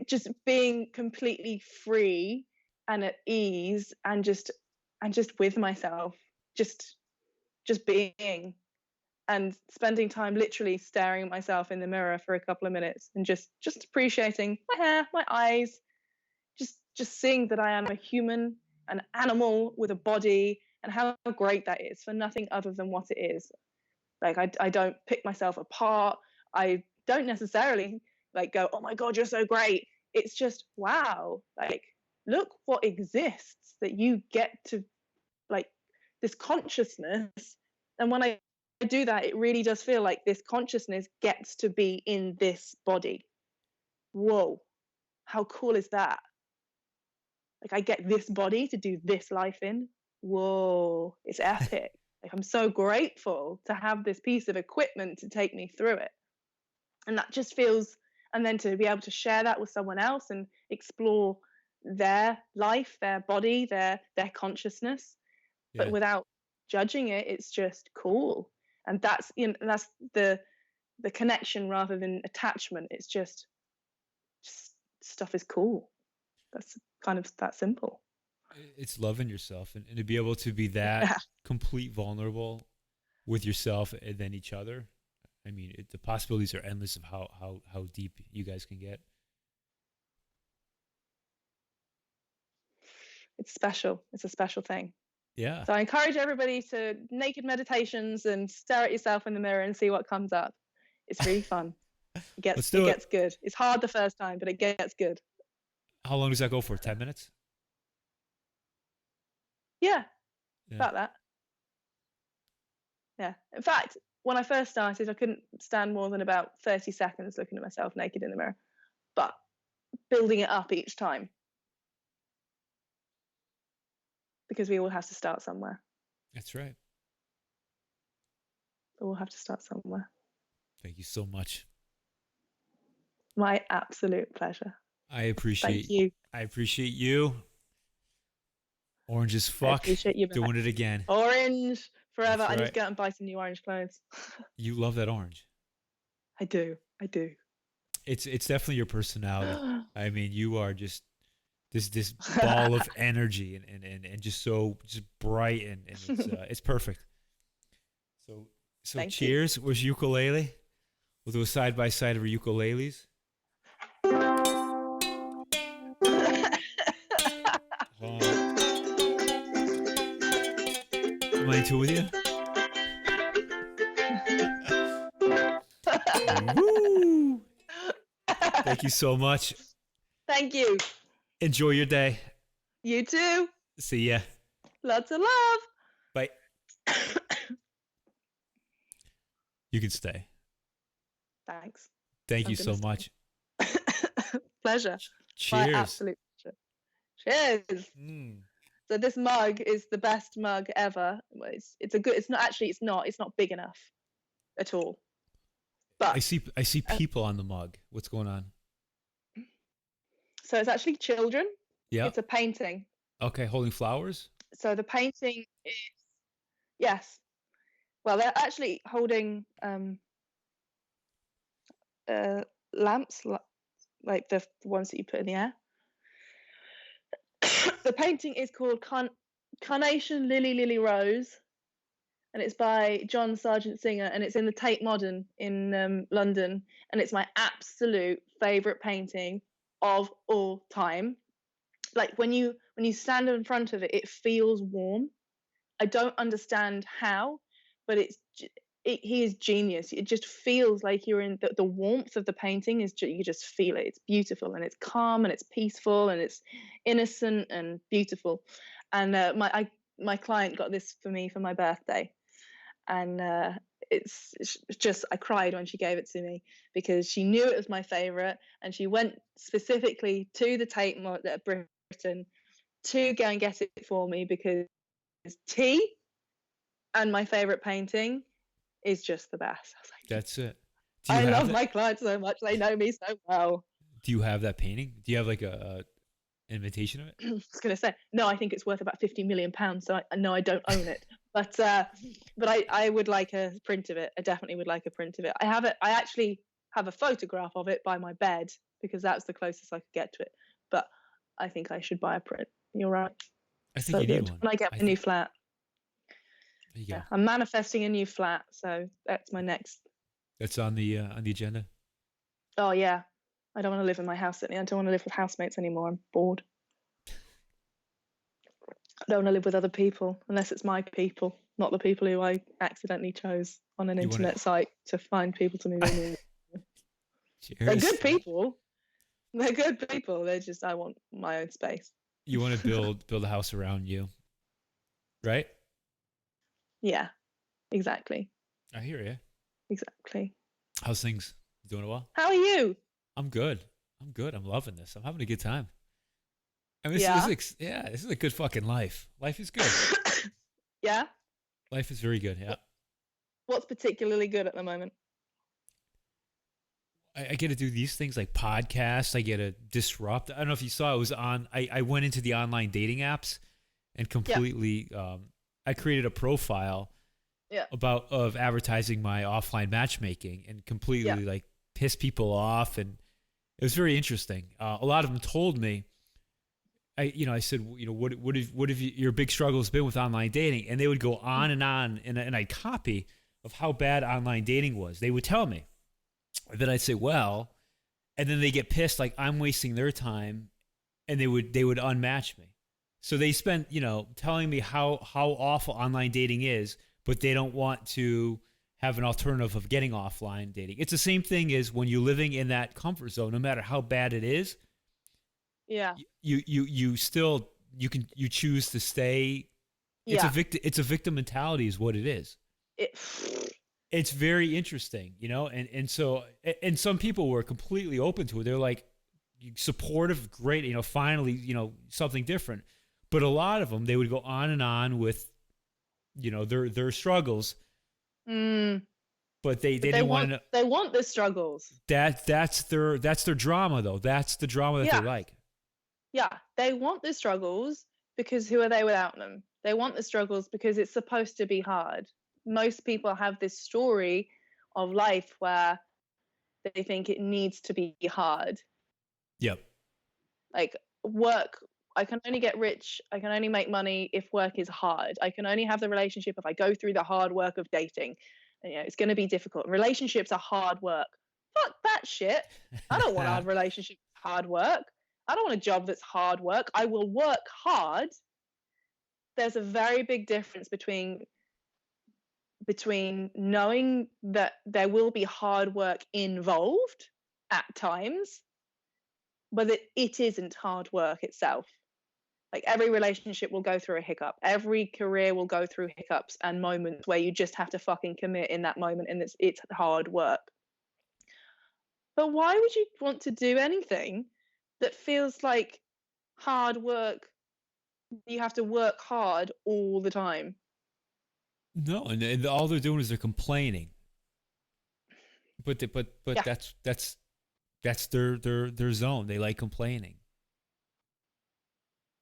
just being completely free and at ease, and just with myself, just being, and spending time literally staring at myself in the mirror for a couple of minutes, and just appreciating my hair, my eyes, just seeing that I am a human, an animal with a body, and how great that is for nothing other than what it is. Like, I don't pick myself apart. I don't necessarily like go, oh my God, you're so great. It's just, wow, like, look what exists, that you get to, like, this consciousness. And when I do that, it really does feel like this consciousness gets to be in this body. Whoa, how cool is that? Like, I get this body to do this life in. Whoa, it's epic. Like, I'm so grateful to have this piece of equipment to take me through it. And that just feels, and then to be able to share that with someone else and explore their life, their body, their consciousnness, but without judging it. It's just cool. And that's, that's the connection rather than attachment. It's just stuff is cool. That's kind of that simple. It's loving yourself, and to be able to be that complete vulnerable with yourself and then each other. I mean, the possibilities are endless of how deep you guys can get. It's special. It's a special thing. Yeah. So I encourage everybody to naked meditations and stare at yourself in the mirror and see what comes up. It's really fun. It gets good. It's hard the first time, but it gets good. How long does that go for? 10 minutes? Yeah. About that. Yeah. In fact, when I first started, I couldn't stand more than about 30 seconds looking at myself naked in the mirror, but building it up each time, because we all have to start somewhere. That's right. We all have to start somewhere. Thank you so much. My absolute pleasure. I appreciate Thank you. I appreciate you. Orange as fuck. I appreciate you doing it again. Orange forever. Right. I need to go out and buy some new orange clothes. You love that orange. I do. It's definitely your personality. I mean, you are just this ball of energy and just bright, and it's perfect. So Thank cheers. You. Where's ukulele? We'll do a side by side of our ukuleles. Am I into with you? Woo! Thank you so much. Thank you. Enjoy your day. You too. See ya. Lots of love. Bye. You can stay. Thanks. Thank you so much. Pleasure. Cheers. My absolute pleasure. Cheers. So this mug is the best mug ever. It's not big enough at all. But I see people on the mug. What's going on? So it's actually children. Yeah. It's a painting. Okay, holding flowers? So the painting is, yes. Well, they're actually holding lamps, like the ones that you put in the air. The painting is called Carnation Lily Rose, and it's by John Sargent Singer, and it's in the Tate Modern in London, and it's my absolute favourite painting of all time. Like, when you stand in front of it, it feels warm. I don't understand how, but he is genius. It just feels like you're in the warmth of the painting is you just feel it. It's beautiful, and it's calm, and it's peaceful, and it's innocent and beautiful. And my client got this for me for my birthday, and it's just, I cried when she gave it to me because she knew it was my favorite, and she went specifically to the Tate at Britain to go and get it for me because tea and my favorite painting is just the best. I was like, That's it. I love my clients so much. They know me so well. Do you have that painting? Do you have like a imitation of it? I was going to say, no, I think it's worth about £50 million. So I don't own it. But I would like a print of it. I definitely would like a print of it. I have it. I actually have a photograph of it by my bed because that's the closest I could get to it. But I think I should buy a print. You're right. I think you need one. When I get my new flat. There you go. I'm manifesting a new flat, so that's my next. That's on the agenda. Oh yeah, I don't want to live in my house. I don't want to live with housemates anymore. I'm bored. I don't want to live with other people unless it's my people, not the people who I accidentally chose on an internet site to find people to move in. They're good people. They're good people. They're just, I want my own space. You want to build a house around you, right? Yeah, exactly. I hear you. Exactly. How's things? Doing well? How are you? I'm good. I'm loving this. I'm having a good time. I mean, this is a good fucking life. Life is good. Yeah? Life is very good, yeah. What's particularly good at the moment? I get to do these things like podcasts. I get to disrupt. I don't know if you saw, I went into the online dating apps and completely, I created a profile of advertising my offline matchmaking and completely like piss people off. And it was very interesting. A lot of them told me, I said, what have your big struggle has been with online dating? And they would go on, and I'd copy of how bad online dating was. They would tell me. And then I'd say, well, and then they get pissed like I'm wasting their time, and they would unmatch me. So they spent, telling me how awful online dating is, but they don't want to have an alternative of getting offline dating. It's the same thing as when you're living in that comfort zone, no matter how bad it is. Yeah. You still choose to stay. It's a victim mentality is what it is. It's very interesting, and so some people were completely open to it. They're like supportive, great, finally, something different. But a lot of them, they would go on and on with, their struggles. But they didn't want to. They want the struggles. That's their drama, though. That's the drama that they like. Yeah, they want the struggles because who are they without them? They want the struggles because it's supposed to be hard. Most people have this story of life where they think it needs to be hard. Yep. Like work, I can only get rich, I can only make money if work is hard. I can only have the relationship if I go through the hard work of dating. And, it's going to be difficult. Relationships are hard work. Fuck that shit. I don't want to have relationships hard work. I don't want a job that's hard work. I will work hard. There's a very big difference between knowing that there will be hard work involved at times, but that it isn't hard work itself. Like every relationship will go through a hiccup. Every career will go through hiccups and moments where you just have to fucking commit in that moment, and it's hard work. But why would you want to do anything that feels like hard work? You have to work hard all the time. No, and all they're doing is they're complaining. But that's their zone. They like complaining.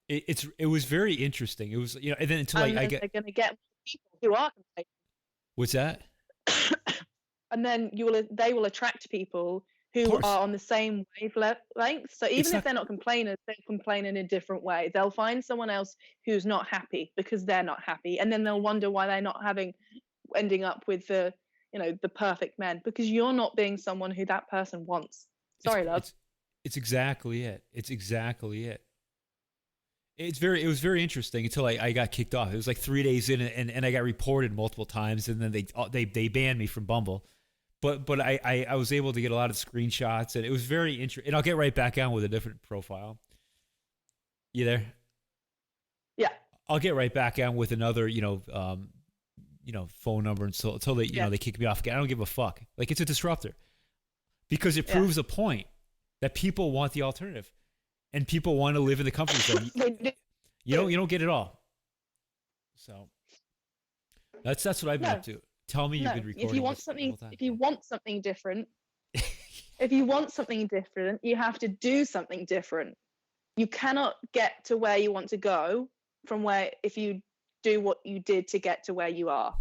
It was very interesting. It was and then until I get, they're going to get people who are complaining. What's that? And then they will attract people who are on the same wavelength. So even if they're not complainers, they'll complain in a different way. They'll find someone else who's not happy because they're not happy, and then they'll wonder why they're not ending up with the perfect man, because you're not being someone who that person wants. Sorry, love. It's exactly it. It's exactly it. It was very interesting until I got kicked off. It was like 3 days in, and I got reported multiple times, and then they banned me from Bumble. But I was able to get a lot of screenshots, and it was very interesting. And I'll get right back on with a different profile. You there? Yeah. I'll get right back on with another, phone number until they, they kick me off again. I don't give a fuck. Like, it's a disruptor because it Yeah. proves a point that people want the alternative and people want to live in the comfort zone. They do. You don't get it all. So that's what I've been No. up to. Tell me you've No, been recording. if you want this the whole something, time. if you want something different, you have to do something different. You cannot get to where you want to go from where if you do what you did to get to where you are.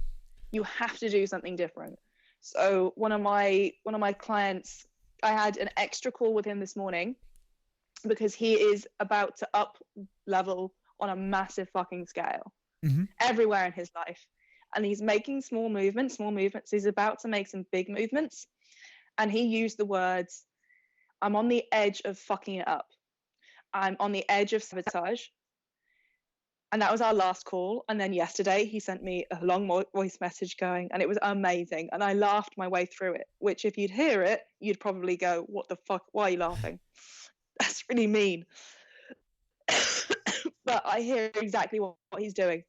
You have to do something different. So one of my clients, I had an extra call with him this morning because he is about to up level on a massive fucking scale everywhere in his life. And he's making small movements. He's about to make some big movements. And he used the words, I'm on the edge of fucking it up. I'm on the edge of sabotage. And that was our last call. And then yesterday he sent me a long voice message going, and it was amazing. And I laughed my way through it, which if you'd hear it, you'd probably go, what the fuck? Why are you laughing? That's really mean. But I hear exactly what he's doing.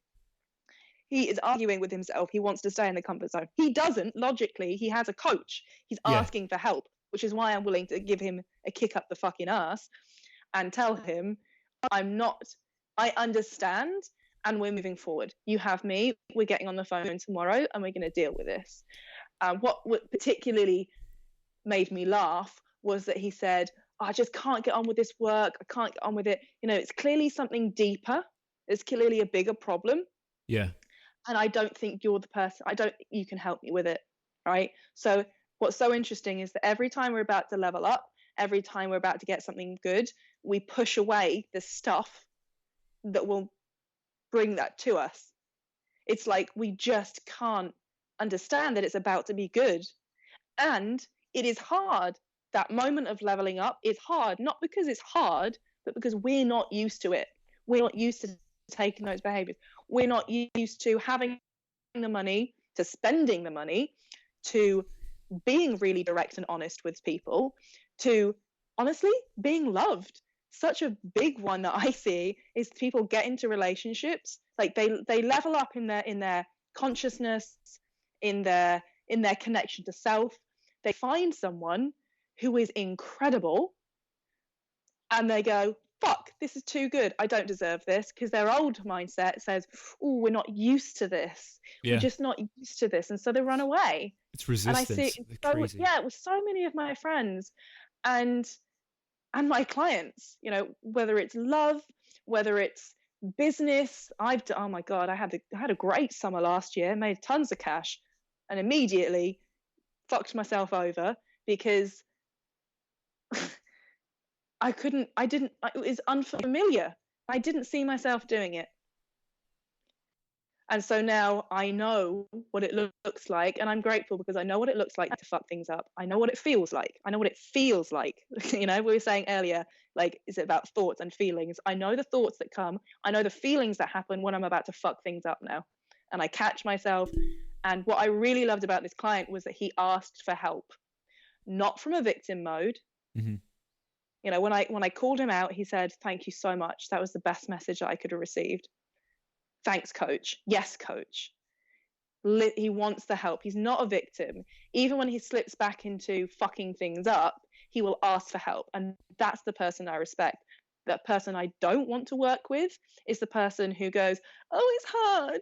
He is arguing with himself. He wants to stay in the comfort zone. He doesn't, logically. He has a coach. He's asking for help, which is why I'm willing to give him a kick up the fucking ass and tell him, I understand, and we're moving forward. You have me. We're getting on the phone tomorrow, and we're going to deal with this. What particularly made me laugh was that he said, I just can't get on with this work. I can't get on with it. It's clearly something deeper. It's clearly a bigger problem. Yeah. And I don't think you're the person. You can help me with it. Right. So what's so interesting is that every time we're about to level up, every time we're about to get something good, we push away the stuff that will bring that to us. It's like we just can't understand that it's about to be good. And it is hard. That moment of leveling up is hard, not because it's hard, but because we're not used to it. We're not used to taking those behaviors. We're not used to having the money, to spending the money, to being really direct and honest with people, to honestly being loved. Such a big one that I see is people get into relationships, like they level up in their consciousness, in their connection to self. They find someone who is incredible and they go, fuck, this is too good. I don't deserve this, because their old mindset says, oh, we're not used to this. Yeah. We're just not used to this. And so they run away. It's resistance. And I see it with so many of my friends and my clients, whether it's love, whether it's business. Oh my God, I had a great summer last year, made tons of cash, and immediately fucked myself over because it was unfamiliar. I didn't see myself doing it. And so now I know what it looks like, and I'm grateful because I know what it looks like to fuck things up. I know what it feels like. I know what it feels like. We were saying earlier, like, is it about thoughts and feelings? I know the thoughts that come. I know the feelings that happen when I'm about to fuck things up now. And I catch myself. And what I really loved about this client was that he asked for help, not from a victim mode. Mm-hmm. When I called him out, he said, thank you so much. That was the best message that I could have received. Thanks, coach. Yes, coach. He wants the help. He's not a victim. Even when he slips back into fucking things up, he will ask for help. And that's the person I respect. That person I don't want to work with is the person who goes, oh, it's hard.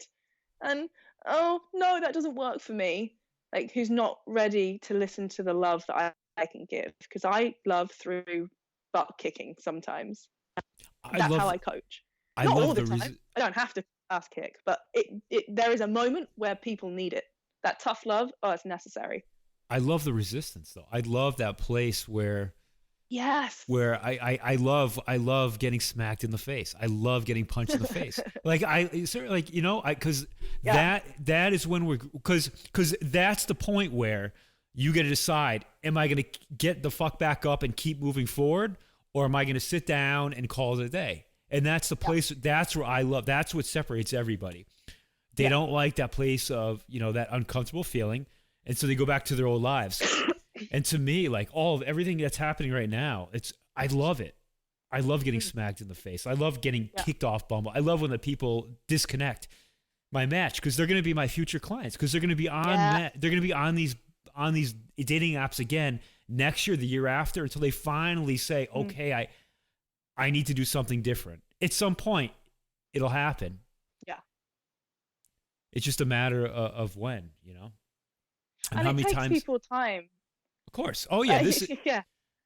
And, oh, no, that doesn't work for me. Like, who's not ready to listen to the love that I can give. Because I love through butt kicking sometimes. That's how I coach. Not all the time. I don't have to ass kick, but there is a moment where people need it. That tough love, it's necessary. I love the resistance, though. I love that place where I love getting smacked in the face. I love getting punched in the face. Because that is when because that's the point where you get to decide, am I going to get the fuck back up and keep moving forward, or am I going to sit down and call it a day? And that's the place, that's where I love, that's what separates everybody. They don't like that place of, that uncomfortable feeling. And so they go back to their old lives. And to me, like everything that's happening right now, I love it. I love getting smacked in the face. I love getting kicked off Bumble. I love when the people disconnect my match, because they're going to be my future clients, because they're going to be on Yeah. they're going to be on these dating apps again next year, the year after, until they finally say, Mm. okay, I need to do something different. At some point, it'll happen. Yeah. It's just a matter of when, you know, and And how it many takes times. people time. Of course. Oh yeah, Yeah.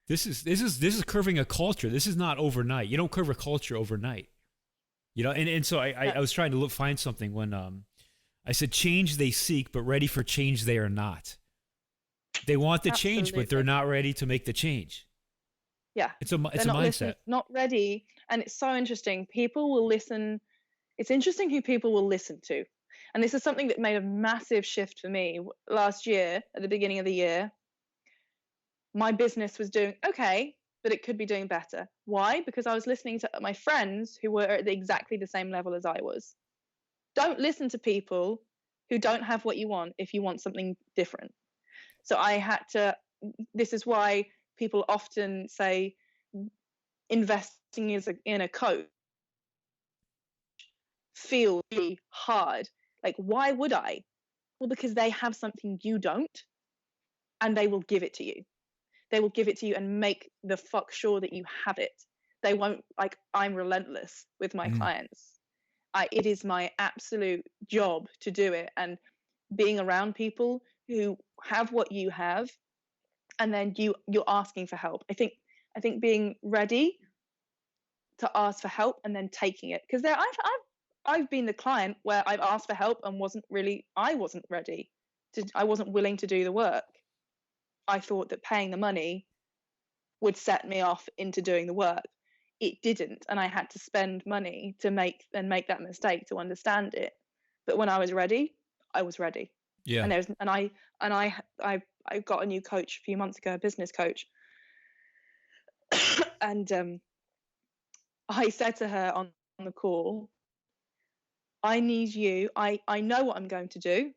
this is curving a culture. This is not overnight. You don't curve a culture overnight. You know, and so I was trying to find something when I said change they seek, but ready for change they are not. They want the change, but they're Absolutely. not ready to make the change. Yeah. It's a They're not listening, mindset. not ready. And it's so interesting. People will listen. It's interesting who people will listen to. And this is something that made a massive shift for me last year, at the beginning of the year. My business was doing okay, but it could be doing better. Why? Because I was listening to my friends who were at exactly the same level as I was. Don't listen to people who don't have what you want if you want something different. So I had to, this is why people often say investing in a coach feels really hard. Like, why would I? Well, because they have something you don't, and they will give it to you. They will give it to you and make the fuck sure that you have it. They won't, like, I'm relentless with my Mm. clients. It is my absolute job to do it. And being around people who have what you have, and then you're asking for help. I think being ready to ask for help and then taking it, because I've been the client where I've asked for help and I wasn't ready I wasn't willing to do the work. I thought that paying the money would set me off into doing the work. It didn't, and I had to spend money to make that mistake to understand it. But when I was ready, I was ready. Yeah. I got a new coach a few months ago, a business coach, and I said to her on the call, I need you. I know what I'm going to do.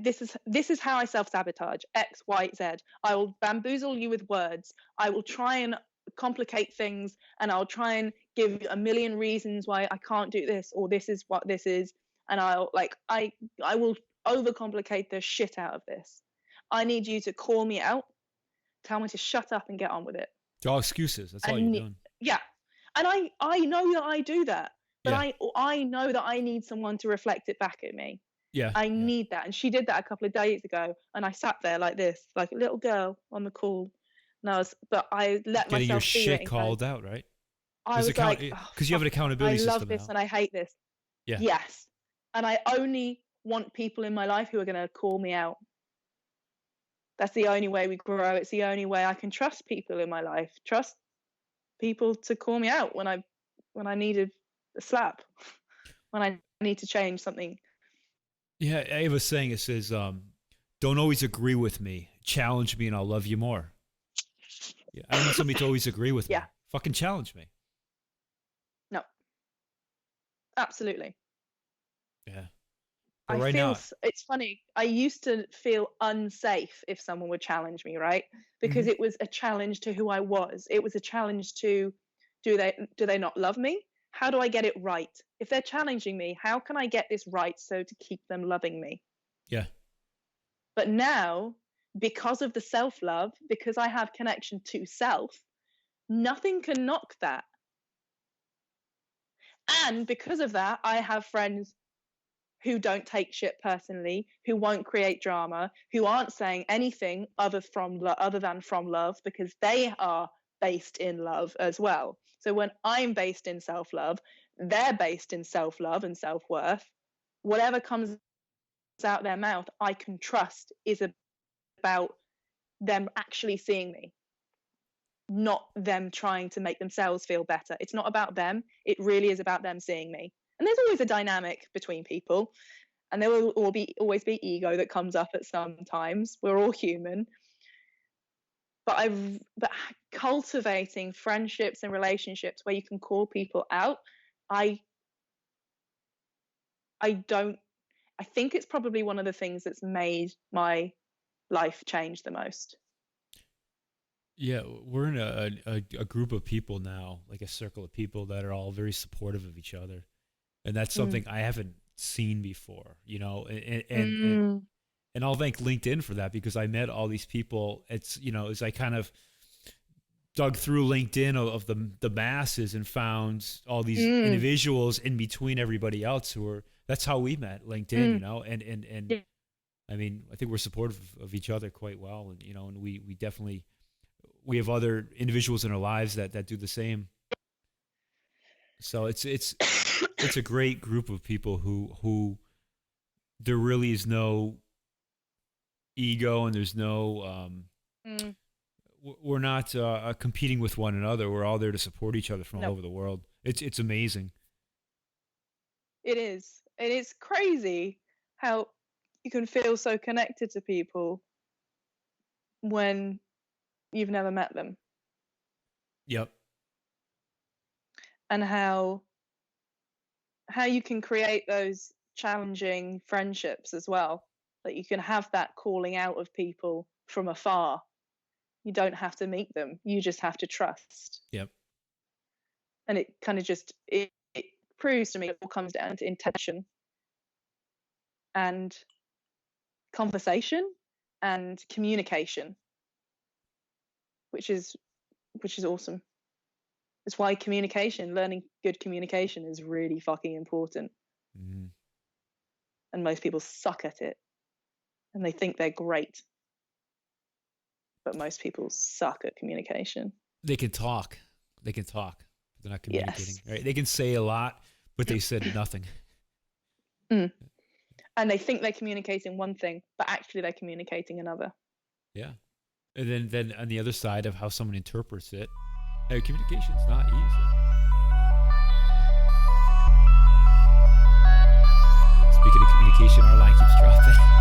This is how I self-sabotage. X, Y, Z. I will bamboozle you with words. I will try and complicate things, and I'll try and give you a million reasons why I can't do this, or this is what this is. And I will overcomplicate the shit out of this. I need you to call me out, tell me to shut up and get on with it. They're all excuses. That's all And you're doing. yeah, and I know that I do that, but Yeah. I know that I need someone to reflect it back at me. Yeah. I Yeah. need that. And she did that a couple of days ago, and I sat there like this, like a little girl on the call. And I let Getting your myself feel it shit and called out, right? I was like, oh, Because you have an fuck, I accountability love system this now. and I hate this. Yeah. Yes. And I only want people in my life who are going to call me out. That's the only way we grow. It's the only way I can trust people in my life. Trust people to call me out when I needed a slap, when I need to change something. Yeah. I have a saying. It says, "Don't always agree with me. Challenge me, and I'll love you more." Yeah. I don't need somebody to always agree with me. Yeah. Fucking challenge me. No. Absolutely. Yeah. But right now, It's funny. I used to feel unsafe if someone would challenge me, right? Because Mhm. it was a challenge to who I was. It was a challenge to, do they not love me? How do I get it right? If they're challenging me, how can I get this right so to keep them loving me? yeah. But now, because of the self-love, because I have connection to self, nothing can knock that. And because of that, I have friends who don't take shit personally, who won't create drama, who aren't saying anything other than from love, because they are based in love as well. So when I'm based in self-love, they're based in self-love and self-worth. Whatever comes out their mouth, I can trust is about them actually seeing me, not them trying to make themselves feel better. It's not about them. It really is about them seeing me. And there's always a dynamic between people, and there will always be ego that comes up at some times. We're all human. But cultivating friendships and relationships where you can call people out, I don't. I think it's probably one of the things that's made my life change the most. Yeah, we're in a group of people now, like a circle of people that are all very supportive of each other. And that's something I haven't seen before, Mm. and I'll thank LinkedIn for that, because I met all these people. It's, as I kind of dug through LinkedIn of the masses and found all these Mm. individuals in between everybody else that's how we met, LinkedIn, and Yeah. I mean, I think we're supportive of each other quite well, and and we definitely, we have other individuals in our lives that do the same. So it's a great group of people who there really is no ego, and there's no Mm. we're not competing with one another. We're all there to support each other from all No, over the world. It's amazing. it is. It is crazy how you can feel so connected to people when you've never met them, Yep. and how you can create those challenging friendships as well. That you can have that calling out of people from afar. You don't have to meet them. You just have to trust. Yep. And it kind of just it proves to me it all comes down to intention and conversation and communication, which is awesome. It's why learning good communication is really fucking important. Mm-hmm. And most people suck at it. And they think they're great. But most people suck at communication. They can talk. They can talk, but they're not communicating. Yes. Right? They can say a lot, but they said nothing. Mm. And they think they're communicating one thing, but actually they're communicating another. Yeah. And then on the other side of how someone interprets it, communication's not easy. Speaking of communication, our line keeps dropping.